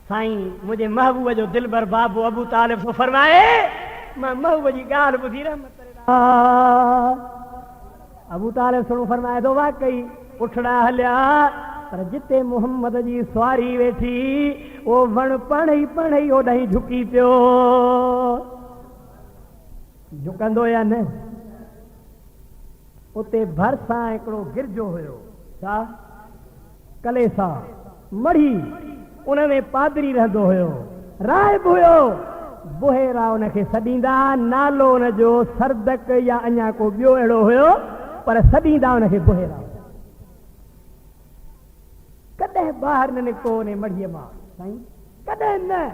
साईं मुंहिंजे महबूब जो दिलबर बाबू अबू तालिब थो फरमाए मां महबूब जी ॻाल्हि ॿुधी रहमत अबू तालिब थोरो फरमाए थो वाकई उठड़ा हलिया पर जिते मुहम्मद जी सवारी वेठी उहो वण पाण ई ओॾां झुकी पियो झुकंदो या न उते भरिसां हिकिड़ो गिरजो हुयो छा कलेसा मढ़ी उन में पादरी रहंदो हुयो राहिब हुयो बुहेरा उनखे सॾींदा नालो उनजो सरदक या अञा को ॿियो अहिड़ो हुयो पर सॾींदा उनखे बुहेरा कॾहिं ॿाहिरि न निकितो उन मढ़ीअ मां साईं कॾहिं न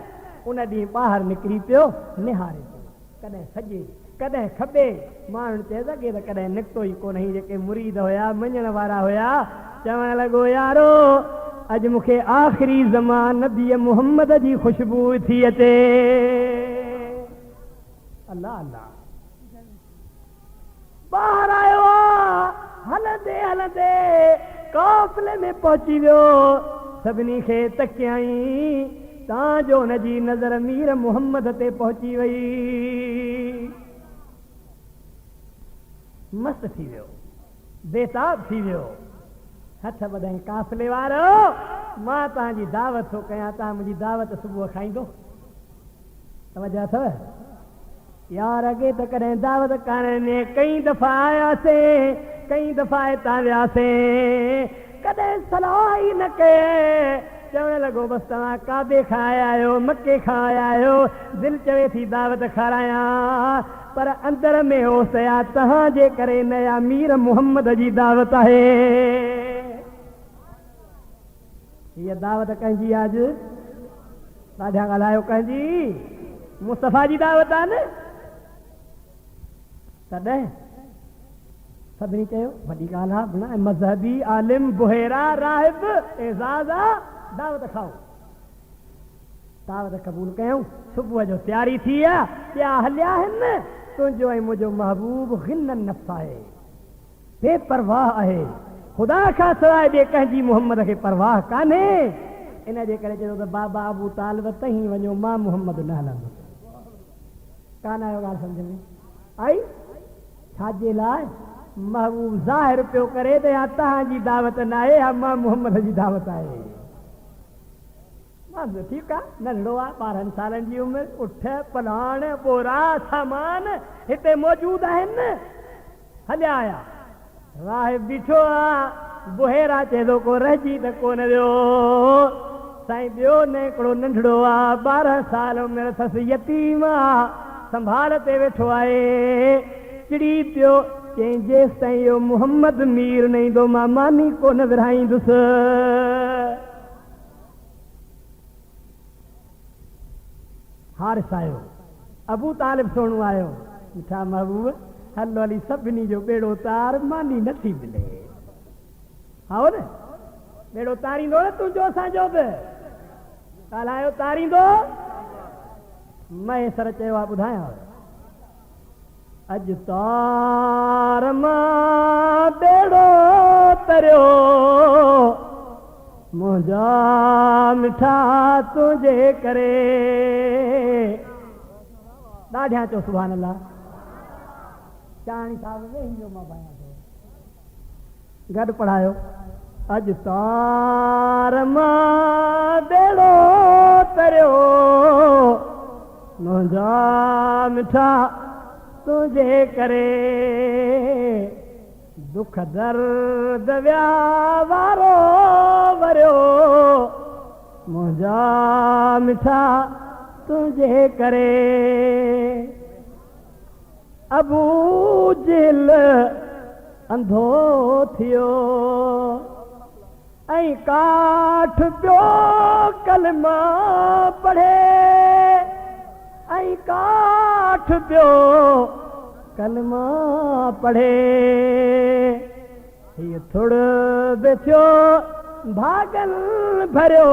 उन ॾींहुं ॿाहिरि निकिरी पियो निहारे पियो कॾहिं सॼे कॾहिं खॿे माण्हुनि चए सघे त कॾहिं निकितो ई कोन जेके मुरीद हुया मञण वारा हुया चवण लॻो यारो अॼु मूंखे आख़िरी ज़मान नबी मुहम्मद जी ख़ुशबू थी अचे अल्लाह अल्लाह ॿाहिरि आयो हलंदे हलंदे काफ़िले में पहुची वियो सभिनी खे तकियाई तव्हांजो हुनजी नज़र मीर मुहम्मद ते पहुची वई मस्त थी वियो बेताब थी वियो। हथ ॿधाई काफ़िले वारो, मां तव्हांजी दावत थो कयां, तव्हां मुंहिंजी दावत सुबुह खाईंदो? तवजो अथव? यार अॻे त कॾहिं दावत करण कई दफ़ा आयासीं, कई दफ़ा हितां वियासीं, कॾहिं सलाह ई न कए। चवण लॻो बसि तव्हां काबे खां आया आहियो, मके खां आया आहियो, दिलि चवे थी दावत खारायां, पर अंदर में होसि या तव्हांजे करे नया मीर मुहम्मद जी दावत आहे। हीअ दावत कंहिंजी अॼु? ॾाढा ॻाल्हायो कंहिंजी? मुस्तफ़ा जी दावत आहे न। तॾहिं सभिनी चयो वॾी ॻाल्हि आहे, मज़हबी आलिम बुहेरा राहिब एज़ाज़ा दावत खाओ। दावत क़बूल कयूं। सुबुह जो तयारी थी आहे, ॿिया हलिया आहिनि। तुंहिंजो ऐं मुंहिंजो महबूब गिनन नफ़्स आहे, बेपरवाह आहे, ख़ुदा खां सवाइ ॿिए कंहिंजी मुहम्मद खे परवाह कान्हे। इन जे करे चयो त बाबा अबू तालिब तहीं वञो, मां मुहम्मद न हलंदुसि। कान आयो ॻाल्हि सम्झ में आई? छाजे लाइ? महबूब ज़ाहिर पियो करे त या तव्हांजी दावत न आहे या मां मुहम्मद जी दावत आहे। मां ठीकु आहे, नंढड़ो आहे, 12 सालनि जी उमिरि, उठ पलाण बोरा सामान हिते मौजूदु आहिनि। हलिया आया, राह बीठो आहे, बुहेरा चए थो को रहिजी त कोन वियो। साईं ॿियो न हिकिड़ो नंढड़ो आहे, 12 साल उमिरि अथसि, यतीम आहे, संभाल ते वेठो आहे। चिड़ी पियो, चई जेसि ताईं इहो मुहम्मद मीर न ईंदो मां मानी कोन विरहाईंदुसि। हारिस आयो, अबू तालिब सोणू आयो, मिठा महबूब हलो हली सभिनी जो बेड़ो तार, मानी नथी मिले। हा न, बेड़ो तारींदो न तुंहिंजो असांजो बि। ॻाल्हायो तारींदो? महेसर चयो आहे ॿुधायां, अॼु तार मां बेड़ो तरियो, मुंहिंजा मिठा तुंहिंजे करे। ॾाढियां चओ सुभान अल्लाह। चाणी साहिब वेही मां पायां थो, गॾु पढ़ायो। अॼु तार मां बेड़ो तरियो, मुंहिंजा मिठा तुंहिंजे करे। दुख दर्द विया वारो वरियो, मुंहिंजा मिठा तुंहिंजे करे। अबू जिल अंधो थियो, ऐं काठ पियो कलमा पढ़े, ऐं काठ पियो कलमा पढ़े। हीअ थोड़ बि थियो भागल भरियो,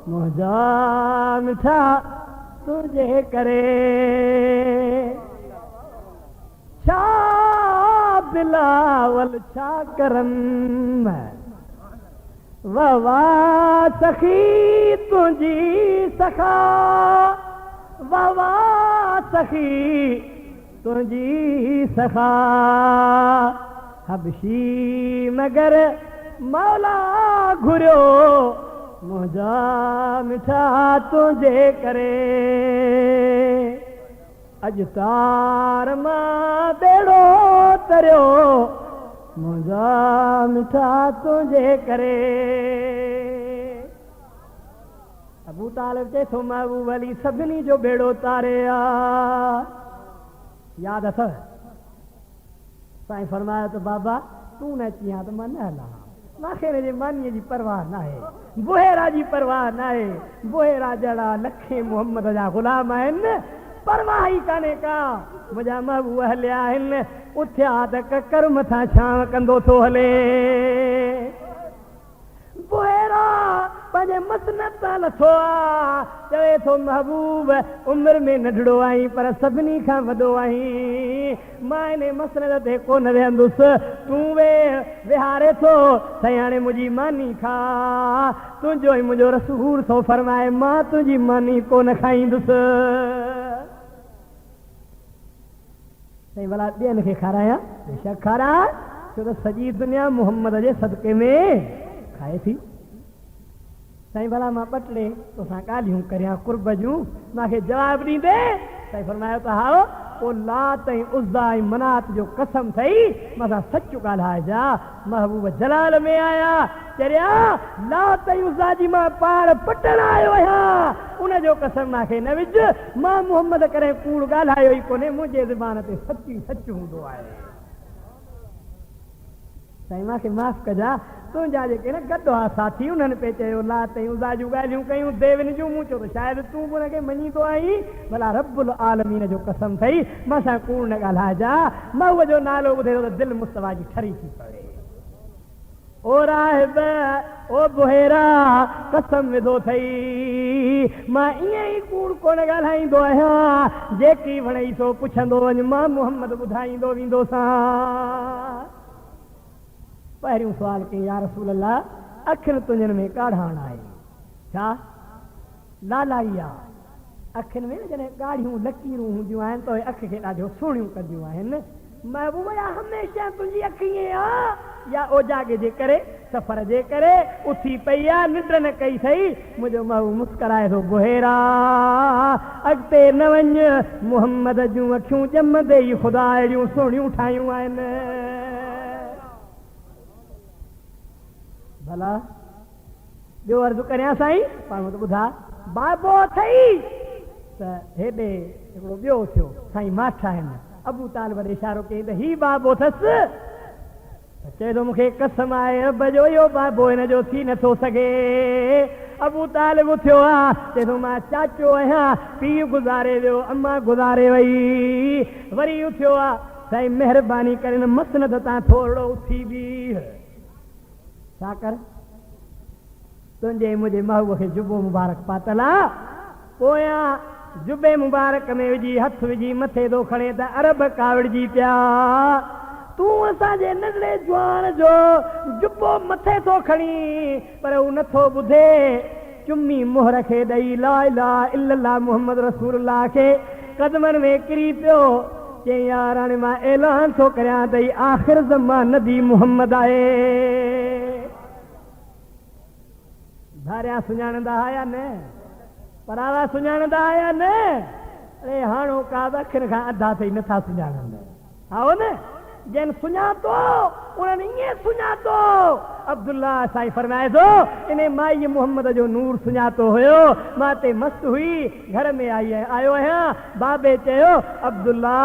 मुंहिंजा मिठा तुंहिंजे करे। छा बिलावल छा करम, वाह सखी तुंहिंजी सखा, वाह सखी तुंहिंजी सखा। हबशी मगर मौला घुरियो, मुंहिंजा मिठा तुंहिंजे करे। अॼु तार मां बेड़ो तरियो, मुंहिंजा मिठा तुंहिंजे करे। अबू तालिब चए थो महबूब अली सभिनी जो बेड़ो तारे आ। यादि अथव? साईं फरमायो त बाबा तूं न अची हा त मां न हलां, मूंखे हिन जे मानीअ जी परवाह न आहे, बुहेरा जी परवाह न आहे। बुहेरा जहिड़ा लखे मुहम्मद जा ग़ुलाम आहिनि, परवाह ई कान्हे का। मुंहिंजा महबूब हलिया आहिनि, उथिया त ककर मथां छांव कंदो थो हले। बुहेरा पंहिंजे मसनत तां लथो आहे, चवे थो महबूब उमिरि में नंढड़ो आहीं पर सभिनी खां वॾो आहीं, मां हिन मसनत ते कोन वेहंदुसि, तूं विहारे थो साईं हाणे मुंहिंजी मानी खा। तुंहिंजो ई मुंहिंजो रसूल थो फरमाए मां तुंहिंजी मानी कोन खाईंदुसि। साईं भला ॿियनि खे खारायां? बेशक खारां, छो त सॼी दुनिया मुहम्मद जे सदके में खाए थी। साईं भला मां ॿटड़े तोसां ॻाल्हियूं करियां कुर्ब जूं, मूंखे जवाबु ॾींदे? साईं फरमायो त हा, पोइ लात ऐं उज़्ज़ा ऐं मनात जो कसम थई मथां सच ॻाल्हाइजा। महबूब जलाल में आया चरिया लात ऐं उज़्ज़ा जी मां पार पटण आयो आहियां, उनजो कसम मूंखे न विझ। मां मुहम्मद करे कूड़ ॻाल्हायो ई कोन्हे, मुंहिंजे ज़बान ते सची सच हूंदो आहे। साईं मूंखे माफ़ कजा, तुंहिंजा जेके न गॾु हुआ साथी उन्हनि पे चयो लात ऐं उज़्ज़ा जूं ॻाल्हियूं कयूं देवनि जूं, मूं चयो त शायदि तूं बि हुनखे मञींदो आहीं। भला रब्बुल आलमीन जो कसम थई मूंसां कूड़ न ॻाल्हाइजा। मां उहो जो नालो ॿुधे त दिलि मुस्तफा जी ठरी थी पवे। ओ राहिब ओ बुहेरा कसम विधो थई मां ईअं ई कूड़ कोन ॻाल्हाईंदो आहियां, जेकी वणई सो पुछंदो वञ, मां मुहम्मद ॿुधाईंदो वेंदोसां। पहिरियों सुवाल कई या रसूल अल्लाह, अखियुनि तुंहिंजनि में काढ़ाण आहे छा? लालाई आहे। अखियुनि में जॾहिं ॻाढ़ियूं लकीरूं हूंदियूं आहिनि त अखि खे ॾाढियूं सुहिणियूं कंदियूं आहिनि। महबूब या हमेशह तुंहिंजी अखि ईअं आहे या ओजागे जे करे सफ़र जे करे उथी पई आहे, निंड न कई अथई? मुंहिंजो महबूब मुस्कराए थो, बुहेरा अॻिते न वञ, मुहम्मद जूं अखियूं ॼमंदे ई ख़ुदा अहिड़ियूं सुहिणियूं ठाहियूं आहिनि। भला ॿियो अर्ज़ु करियां साईं? पाण त ॿुधा बाबो अथई त हेॾे हिकिड़ो ॿियो थियो, साईं माठ आहिनि। अबू तालिब ॾे इशारो कयईं त ही बाबो अथसि। चए थो मूंखे कसम आहे रब जो इहो बाबो हिन जो थी नथो सघे। अबू तालिब उथियो आहे, चए थो मां चाचो आहियां, पीउ गुज़ारे वियो, अम्मा गुज़ारे वई। वरी उथियो आहे, साईं महिरबानी करे मसनद तां थोरो उथी बीह। छा कर? तुंहिंजे मुंहिंजे महबूब खे जुबो मुबारक पातल आहे, पोयां जुबे मुबारक में विझी हथ विझी मथे थो खणे त अरब कावड़जी पिया। तूं असांजे नंढड़े जवान जो जुबो मथे थो खणी, पर हू नथो ॿुधे। चुम्मी मोहर खे ॾेई ला इलाहा इल्लल्लाह मुहम्मद रसूलुल्लाह खे कदमनि में किरी पियो। चई यार हाणे मां ऐलान थो करियां त आख़िर ज़मान नबी मुहम्मद आहे। धारिया सुञाणंदा आया न? परावा सुञाणंदा आया न? अरे हाणो का अखियुनि खां अधा अथई नथा सुञाणनि। आओ न, जिन सुञातो उन्हनि ईअं सुञातो। अब्दुल्ला साईं फरमाए थो इन माई मुहम्मद जो नूर सुञातो हुयो। मां ते मस्तु हुई, घर में आयो आहियां। बाबे चयो अब्दुल्ला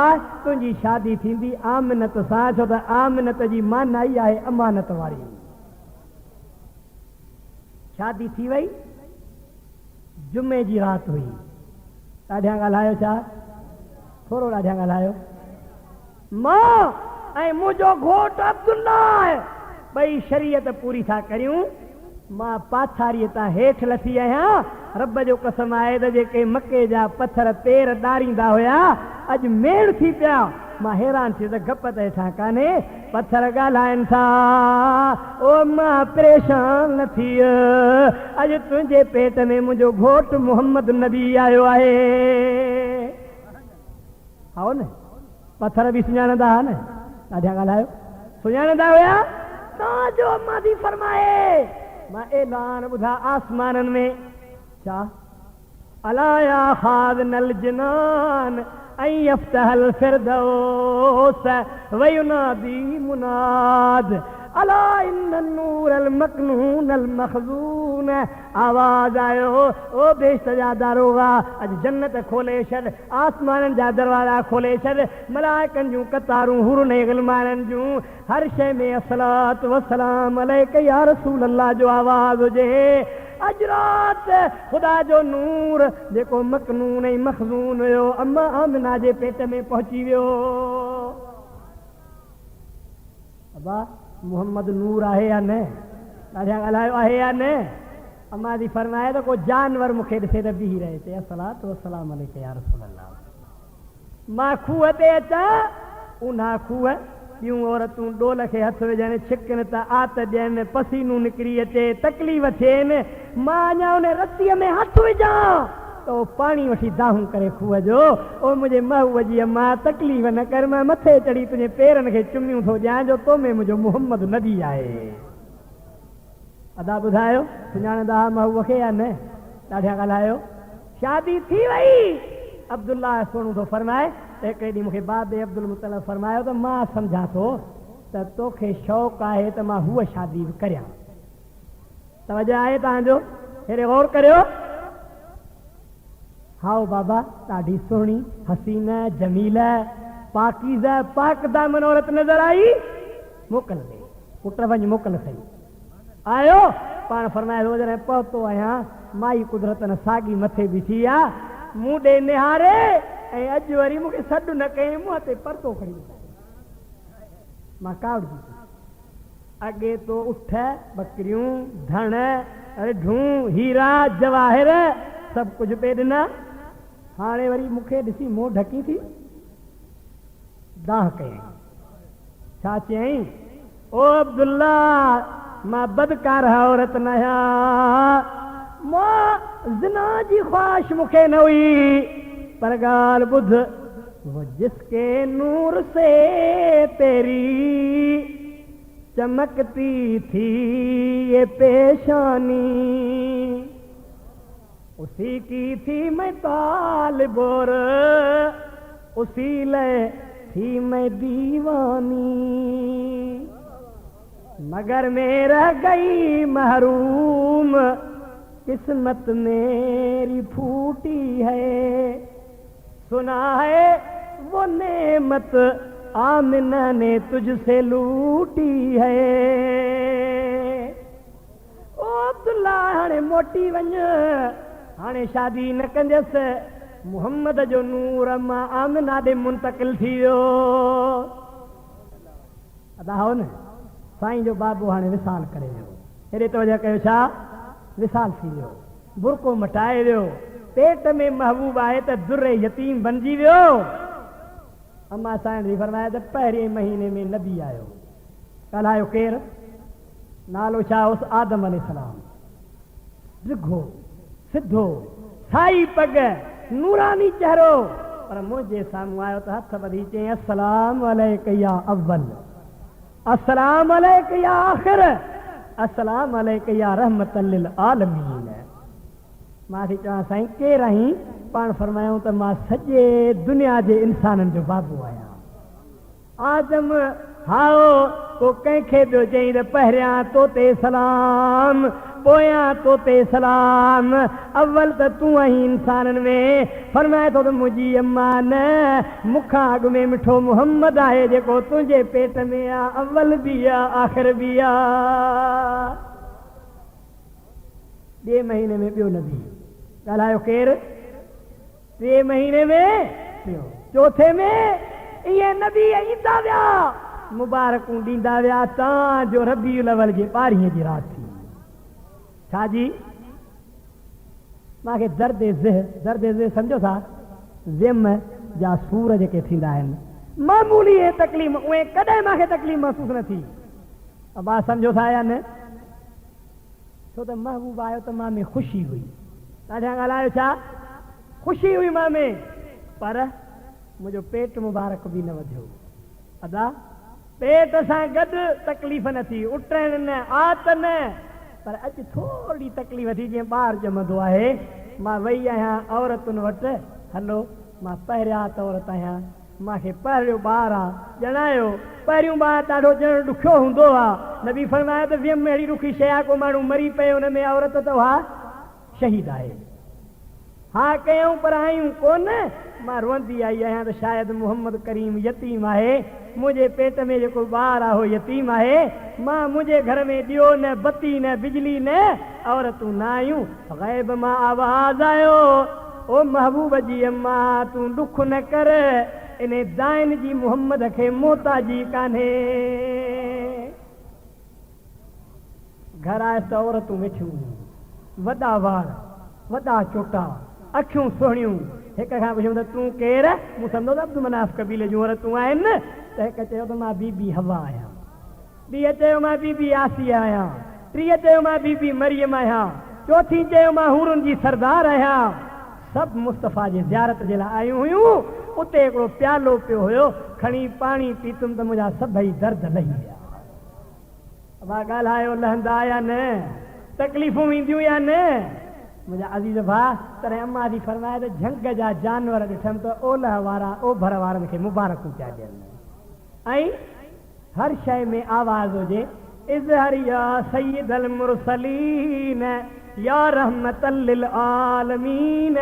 तुंहिंजी शादी थींदी आमिनत सां, छो त आमिनत जी माना ई आहे अमानत वारी। शादी थी वई, जुमे जी राति हुई। ॾाढियां ॻाल्हायो छा? थोरो ॾाढियां ॻाल्हायो। मां ऐं मुंहिंजो घोटु अब्दुल्ला ॿई शरीयत पूरी था करियूं। मां पाथारीअ तां हेठि लथी आहियां। रब जो कसम आहे त जेके मके जा पथर पेर ॾारींदा हुया अॼु मेड़ थी पिया। मां हैरान थी त गप त हेठां कान्हे, पथर ॻाल्हाइनि था। ओ मां परेशान न थी, अॼु तुंहिंजे पेट में मुंहिंजो घोटु मुहम्मद नबी आयो आहे। आओ न, पथर बि सुञाणंदा हुआ न? ॾाढा ॻाल्हायो, सुञाणंदा हुया। तव्हांजो अम्मा थी फरमाए, मां ऐलान ॿुधा आसमाननि में छा? अलाया खाज़नल जिनान ऐं यफ्तहल फिरदौस वयुनादी मुनाद अला इन नूरल मकनूनल मखजून। आवाज़ आयो, ओ बेश्त जा दारोगा अॼु जन्नत खोले छॾ, आसमाननि जा दरवाज़ा खोले छॾ, मलाइकनि जूं कतारूं हुरन ग़िलमाननि जूं, हर शइ में अस्सलातु वस्सलाम अलैका या रसूल अल्लाह जो आवाज़ हुजे। अॼु राति ख़ुदा जो नूर जेको मकनून ऐं मखज़ून हुयो अम्मा आमिना जे पेट में पहुची वियो। अबा मुहम्मद नूर आहे या न? ॾाढा ॻाल्हायो आहे या न? अम्मा जी फरमाए त को जानवर मूंखे ॾिसे त बीही रहे, चए अस्सलातु वस्सलाम अलैका या रसूल अल्लाह। मां खूह ते अचां, उन्हा खूह ॿियूं औरतूं डोल खे हथ विझनि, छिकनि त आत ॾियनि, पसीनूं निकिरी अचे, तकलीफ़ थियनि। मां अञा उन रसीअ में हथु विझां तो पानी वठी दाहूं करे खूह जो। ओ मुझे महबूब जी अम्मा तकलीफ़ न कर, मैं मथे चढ़ी तुझे पेरनि खे चुमियूं थो ॾियां जो तो में मुंहिंजो मुहम्मद नबी आहे। अदा ॿुधायो सुञाणंदा महबूब खे या न? ॾाढा ॻाल्हायो। शादी थी वई। अब्दुल्ला सोनू थो फरमाए त हिकिड़े ॾींहुं मूंखे बाबे अब्दुल मुतलब फरमायो त मां सम्झां थो त तोखे शौक़ु आहे त मां हूअ शादी बि करियां। तवजो आहे तव्हांजो? हेॾे गौर करियो। हाओ बाबा, ॾाढी सुहिणी हसीन जमील पाकीज़ पाकदा मनोरत नज़र आई। मोकल दे पुट वञ मोकल सही। आयो पाण फरमाए थो जॾहिं पहुतो आहियां माई कुदरत न साॻी मथे बीठी आहे मूं ॾे निहारे ऐं अॼु वरी मूंखे सॾु न कयईं मुंहं ते परतो खणी मां कावड़जी अॻे तो उठ बकरियूं धण रिढूं हीरा जवाहिर सभु कुझु पे ॾिना। हाणे वरी मूंखे ॾिसी मुंहुं ढकी थी दाह कयईं। छा चयईं? ओ अब्दुल्ला मां बदकार औरत न आहियां, मां ज़िना जी ख्वाहिश मूंखे न हुई, पर ॻाल्हि ॿुध वो जिसके नूर से तेरी चमकती थी ये पेशानी, उसी की थी मैं तालिब और उसी ले थी मैं दीवानी, मगर मैं रह गई महरूम किस्मत मेरी फूटी है, सुना है वो नेमत आमिना ने तुझसे लूटी है। ओ अब्दुल्ला हाणे मोटी वञ, हाणे शादी न कंदसि, मुहम्मद जो नूर मां आमिना ॾे मुंतकिल थी वियो। अदा हो न साईं जो बाबू हाणे विसाल करे वियो। हेॾे तवजह कयो, छा विसाल थी वियो, बुरको मटाए वियो, पेट में महबूब आहे त दुर्रे यतीम बणिजी वियो। अम्मा साईं जी फरमाया त पहिरें महीने में नबी आयो। ॻाल्हायो केरु? नालो छा हुस? आदम अलैहिस्सलाम। डिघो सिधो साई पग नूरानी चेहरो, पर मुंहिंजे साम्हूं आयो त हथ ॿधी चई अस्सलाम अलैक या अव्वल, अस्सलाम अलैक या आखिर, अस्सलाम अलैक या रहमतल लिल आलमीन। मां थी चवां साईं केरु आहीं? पाण फरमायूं त मां सॼे दुनिया जे इंसाननि जो बाबू आहियां। आदम हाओ को कंहिंखे ॿियो चई त पहिरियां तो ते सलाम, पोयां तो ते सलाम, अव्वल त तूं आहीं इंसाननि में। फरमाए थो त मुंहिंजी अम्मा न, मूंखां अॻु में मिठो मुहम्मद आहे जेको तुंहिंजे पेट में आहे, अव्वल बि आहे आख़िर बि आहे। ॿिए महीने में ॿियो नबी। ॻाल्हायो केरु? टे महीने में ॿियो, चौथे में इहे नबी ईंदा विया, मुबारकूं ॾींदा विया। तव्हांजो रबीउल अव्वल जे 12 जी राति थी। छा जी? मूंखे दर्दे ज़िह सम्झो था, ज़िम जा सूर जेके थींदा आहिनि, मामूली तकलीफ़, उहे कॾहिं मूंखे तकलीफ़ महसूसु न थी। अबा सम्झो था या न? छो त महबूब आयो त मां में ख़ुशी हुई। ॾाढा ॻाल्हायो, छा ख़ुशी हुई मां में, पर मुंहिंजो पेट मुबारक बि न वधियो। अदा पेट सां गॾु तकलीफ़ न थी, उटण न, आत न, पर अॼु थोरी तकलीफ़ थी। जीअं ॿार ॼमंदो आहे, मां वई आहियां औरतुनि वटि, हलो मां पहिरियां औरत आहियां, मूंखे पहिरियों ॿारु आहे, ॼणायो। पहिरियों ॿारु ॾाढो ॼणु ॾुखियो हूंदो आहे। नबी फरमाया त वियम में अहिड़ी ॾुखी शइ आहे, को माण्हू मरी पए हुन में औरत त उहा शहीद आहे। हा कयूं पर आयूं कोन। मां रोअंदी आई आहियां त शायदि मुहम्मद करीम यतीम आहे, मुंहिंजे पेट में जेको ॿारु आहे उहो यतीम आहे। मां मुंहिंजे घर में ॾियो न बत्ती न बिजली न, औरतूं न आयूं। ग़ैब मां आवाज़ आयो, ओ महबूब जी अम्मा तूं ॾुख न कर, इन दाइन जी मुहम्मद खे मोहताजी कान्हे। घर आयसि त औरतूं वेठियूं, वॾा वार, वॾा चोटा, अखियूं सुहिणियूं। हिक खां पुछियूं त तूं केरु? मूं सम्झो त अब्दुल मनाफ कबीले जूं औरतूं आहिनि न। त हिकु चयो त मां बीबी हवा आहियां, ॿीअ चयो मां बीबी आसिया आहियां, टीह चयो मां बीबी मरियम आहियां, चौथी चयो मां हूरुनि जी सरदार आहियां। सब मुस्तफ़ा जी ज़ियारत जे लाइ आयूं हुयूं। उते हिकिड़ो प्यालो पियो हुयो, खणी पाणी पीतुमि त मुंहिंजा सभई दर्द लही विया। मां ॻाल्हायो लहंदा या न, तकलीफ़ूं ईंदियूं या न? मुंहिंजा अज़ीज़ भाउ, तॾहिं अम्मा जी फरमाए त झंग जा जानवर ॾिठमि त ओलह वारा ओभर वारनि खे मुबारकूं पिया ॾियनि। ऐं हर शइ में आवाज़ हुजे, इज़हर या सय्यदल मुरसलीन या रहमतल लिल आलमीन।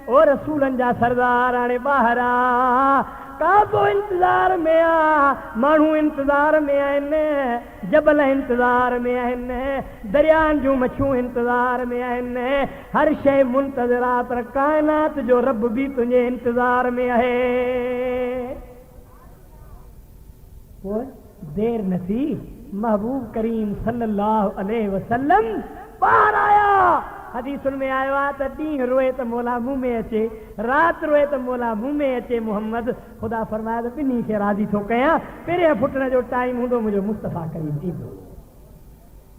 ओ रसूलनि जा सरदार हाणे ॿाहिरि आ, काबो इंतज़ार में आ, माण्हू इंतज़ार में आहिनि, जबल इंतज़ार में आहिनि, दरियानि जूं मछियूं इंतज़ार में आहिनि, हर शइ मुंतज़िर आहे, पर काइनात जो रब बि तुंहिंजे इंतज़ार में आहे। पोइ देर न थी, महबूब करीम सल्लल्लाहु अलैहि वसल्लम ॿाहिरि आया। हदीसुनि में आयो आहे त ॾींहुं रोए त मौला मुंहुं में अचे, राति रोए त मौला मुंहुं में अचे। मुहम्मद ख़ुदा फरमाए त ॿिन्ही खे राज़ी थो कयां। पहिरियां फुटण जो टाइम हूंदो, मुंहिंजो मुस्तफ़ा करीम ईंदो।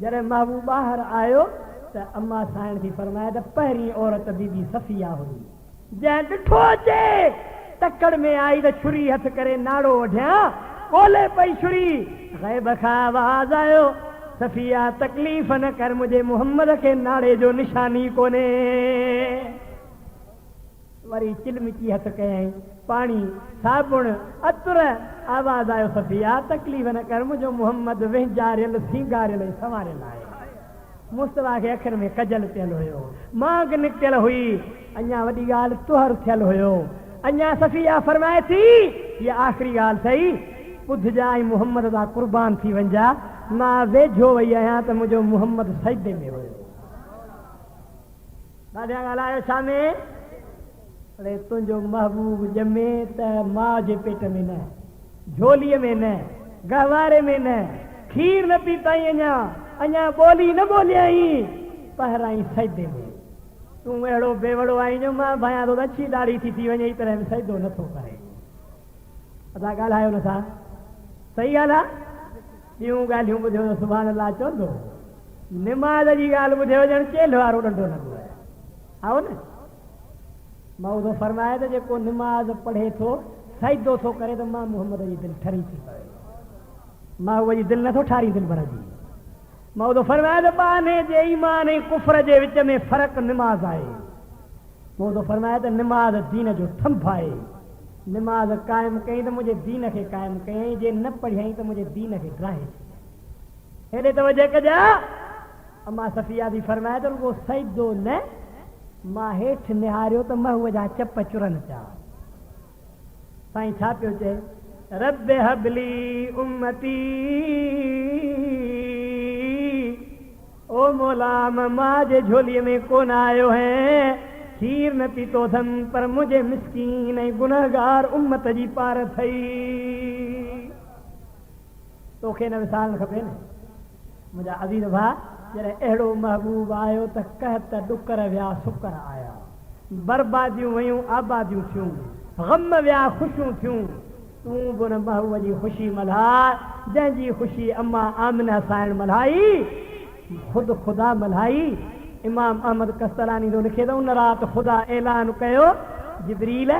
जॾहिं महबूब ॿाहिरि आयो त अम्मा साइण थी फरमाए त पहिरीं औरत बीबी सफ़िया हुई, जंहिं ॾिठो अचे तकड़ में आई त छुरी हथ करे नाड़ो वढियां, कोले पई छुरी, ग़ैब खां आवाज़ आयो, सफ़िया तकलीफ़ न कर, मुंहिंजे मुहम्मद खे नाड़े जो निशानी कोन्हे। वरी चिलमिची हथ कयईं, पाणी, साबुण, अतुर, आवाज़ आयो, सफ़िया तकलीफ़ न कर, मुंहिंजो मुहम्मद वेंजारियल सींगारियल ऐं संवारियल आहे। मुस्तफ़ा खे अखियुनि में कजल थियल हुयो, मांग निकितल हुई, अञा वॾी ॻाल्हि तुहर थियल हुयो। अञा सफ़िया फरमाए थी, हीअ आख़िरी ॻाल्हि सही, ॿुधजा ऐं मुहम्मद जा क़ुर्बान थी वञा, मां वेझो वई आहियां त मुंहिंजो मुहम्मद सजदे में हुयो। ॾाढा ॻाल्हायो छा में? अड़े तुंहिंजो महबूब ॼमे त माउ जे पेट में न, झोलीअ में न, गहवारे में न, खीर न पीताई, अञा ॿोली न ॿोलियाई, पहिरां सजदे में। तूं अहिड़ो बेवड़ो आई जो मां भायां थो त अछी ॾाढ़ी थी वञे, ई तरह सजदो नथो करे। असां ॻाल्हायो नथा, सही ॻाल्हि आहे। ॿियूं ॻाल्हियूं ॿुधियो त सुभाणे अलाह चवंदो, निमाज़ जी ॻाल्हि ॿुधियो ॼण चेल वारो ॾंडो लॻो आहे, आओ न। मां थो फरमाए त जेको निमाज़ पढ़े थो, सजदो थो करे, त मां मुहम्मद जी दिलि ठरी थी पए, मां उहा जी दिलि नथो ठारी दिलि भर जी। मां थो फरमाए त बाने जे ईमान ऐं कुफर जे विच में फ़र्क़ु निमाज़ आहे। मां थो फरमाए त निमाज़ दीन जो थंभ आहे। निमाज़ क़ाइमु कई त मुंहिंजे दीन खे क़ाइमु कयईं, जे न पढ़ियईं त मुंहिंजे दीन खे ड्राहे छॾियईं। हेॾे तवजह कजा, अम्मा सफ़िया थी फरमाए त रुगो सजदो न, मां हेठि निहारियो त महूअ जा चप चुरनि पिया। साईं छा पियो चए? रब हबली उम्मती, ओ मौला मां जे झोलीअ में कोन आयो है, खीर न पीतो अथमि, पर मुंहिंजे मिसकीन ऐं गुनहगार उम्मत जी पार थई। तोखे न विसारणु खपे न मुंहिंजा अज़ीज़ भाउ। जॾहिं अहिड़ो महबूब आयो त कहत ॾुकर विया सुकर आया, बर्बादियूं वयूं आबादियूं थियूं, ग़म विया ख़ुशियूं थियूं। तूं बि उन महबूब जी ख़ुशी मल्हा, जंहिंजी ख़ुशी अम्मा आमिना साइण मल्हाई, ख़ुदि ख़ुदा मल्हाई। इमाम अहमद कस्तलानी थो लिखे त उन राति ख़ुदा ऐलान कयो, जिब्रील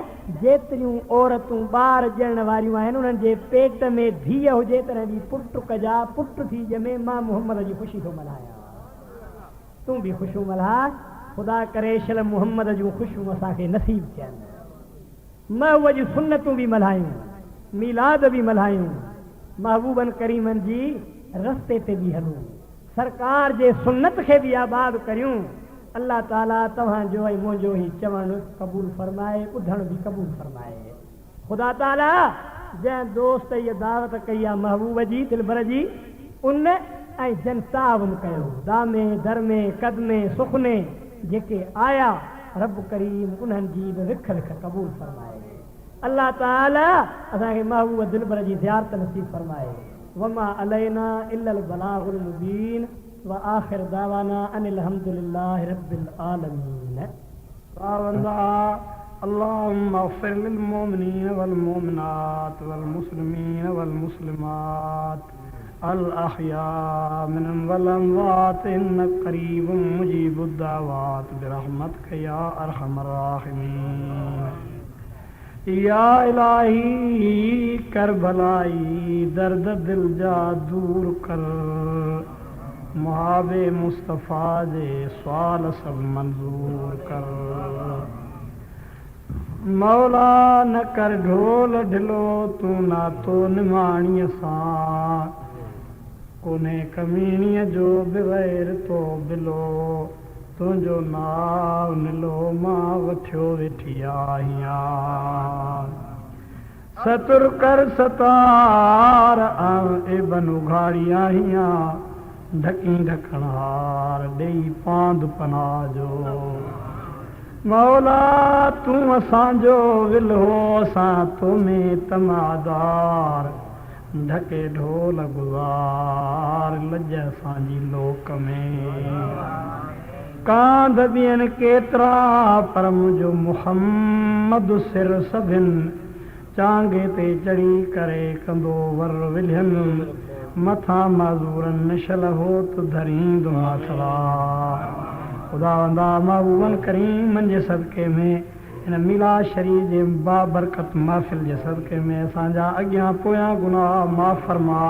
जेतिरियूं औरतूं ॿार ॼणण वारियूं आहिनि, उन्हनि जे पेट में धीअ हुजे तॾहिं बि पुट कजा, पुट थी ॼमे, मां मुहम्मद जी ख़ुशी थो मल्हायां। तूं बि ख़ुशियूं मल्हा, ख़ुदा करे शल मुहम्मद जूं ख़ुशियूं असांखे नसीब थियनि। महबूब जी सुन्नतूं बि मल्हायूं, मीलाद बि मल्हायूं, महबूबनि करीमनि जी रस्ते ते बि हलूं, सरकार जे सुन्नत खे बि आबाद करियूं। अल्लाह ताला तव्हांजो ऐं मुंहिंजो ई चवणु क़बूल फरमाए, ॿुधण बि क़बूल फरमाए। ख़ुदा ताला जंहिं दोस्त इहा दावत कई आहे महबूब जी दिलबर जी, उन ऐं जन ताउन कयो, दामे दरमे कदमे सुखने जेके आया, रब करीम उन्हनि जी बि विख विख क़बूल फरमाए। अल्लाह ताला असांखे महबूब दिलबर जी ज़ियारत नसीब फरमाए। वमा अलैना इल्लल बलागुल मुबीन व आखिर दावाना अनिल हम्दुलिल्लाहि रब्बिल आलमीन। अल्लाहुम्मा इग़फिर लिल मुमिनीन वल मुमिनात वल मुस्लिमीन वल मुस्लिमात अल अहया मिनल वल अमवात इन्नक करीबुम मुजीबुद दावात बिरहमतिक या अरहमर राहिमीन। या इलाही करबलाई दर्द दिल जा दूर कर, मुहाबे मुस्तफ़ा जे सवाल सब मंजूर कर। मौला न कर ढोल ढिलो तू ना तो निमाणीअ सां, कोने कमीणीअ जो बग़ैर तो बिलो, तुंहिंजो नाव निलो मां वठियो वेठी आहियां। सतुर कर सतार एबन उघाड़ी आहियां, ढकी ढकणहार ॾेई पांद पनाह जो। मौला तूं असांजो विलो असां तोमें तमादार, ढके ढोल गुज़ार लॼ असांजी लोक में। कांध ॿियनि केतिरा पर मुंहिंजो मुहम्मद सिर सभिनि, चांगे ते चढ़ी करे कंदो वर विलियनि, मथां माज़ूरनि निशल हो त धरींदो माथड़ा। ख़ुदावंदा महबूबन करीमन जे सदके में, हिन मीलाद शरीफ़ जे बाबरकत महफ़िल जे सदके में असांजा अॻियां पोयां गुनाह माफ़ फरमा,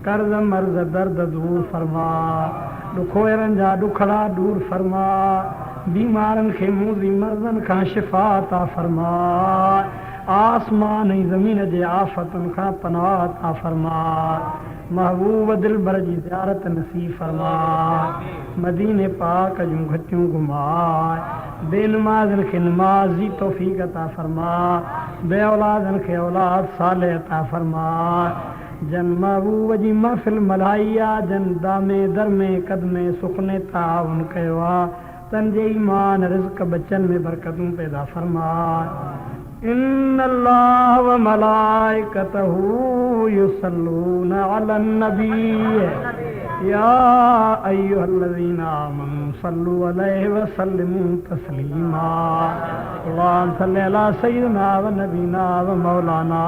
कर्ज़ मर्ज़ दर्द दूर फरमा, ॾुखोरनि जा ॾुखड़ा दूर फरमा, बीमारनि खे मूज़ी मर्ज़नि खां शिफ़ा अता फरमा, आसमान ऐं ज़मीन जे आफ़तुनि खां पनाह अता फरमा। महबूब दिलबर जी ज़ियारत नसीब फरमा, मदीने पाक जूं घटियूं घुमाए, बेनमाज़नि खे नमाज़ जी तौफ़ीक़ अता फरमा, बे औलादनि खे औलाद साले अता फरमा। जन महबूब जी महफ़िल मल्हाई आहे, जन दामे दरमे क़दमे सुखने ताउन कयो आहे, तन जे ईमान रिज़्क़ बचन में बरकतूं पैदा फरमा। इन्नल्लाह व मलाइकतहू युसल्लूना अलन नबी, या अय्युहल्लज़ीना आमनू सल्लु अलैहि व सल्लिमू तस्लीमा। अल्लाहुम्मा सल्लि अला सय्यिदिना व नबीना व मौलाना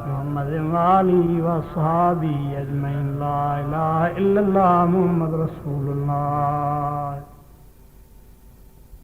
मुहम्मद व आलिहि व अस्हाबी अजमईन। ला इलाहा इल्लल्लाह मुहम्मद रसूलुल्लाह।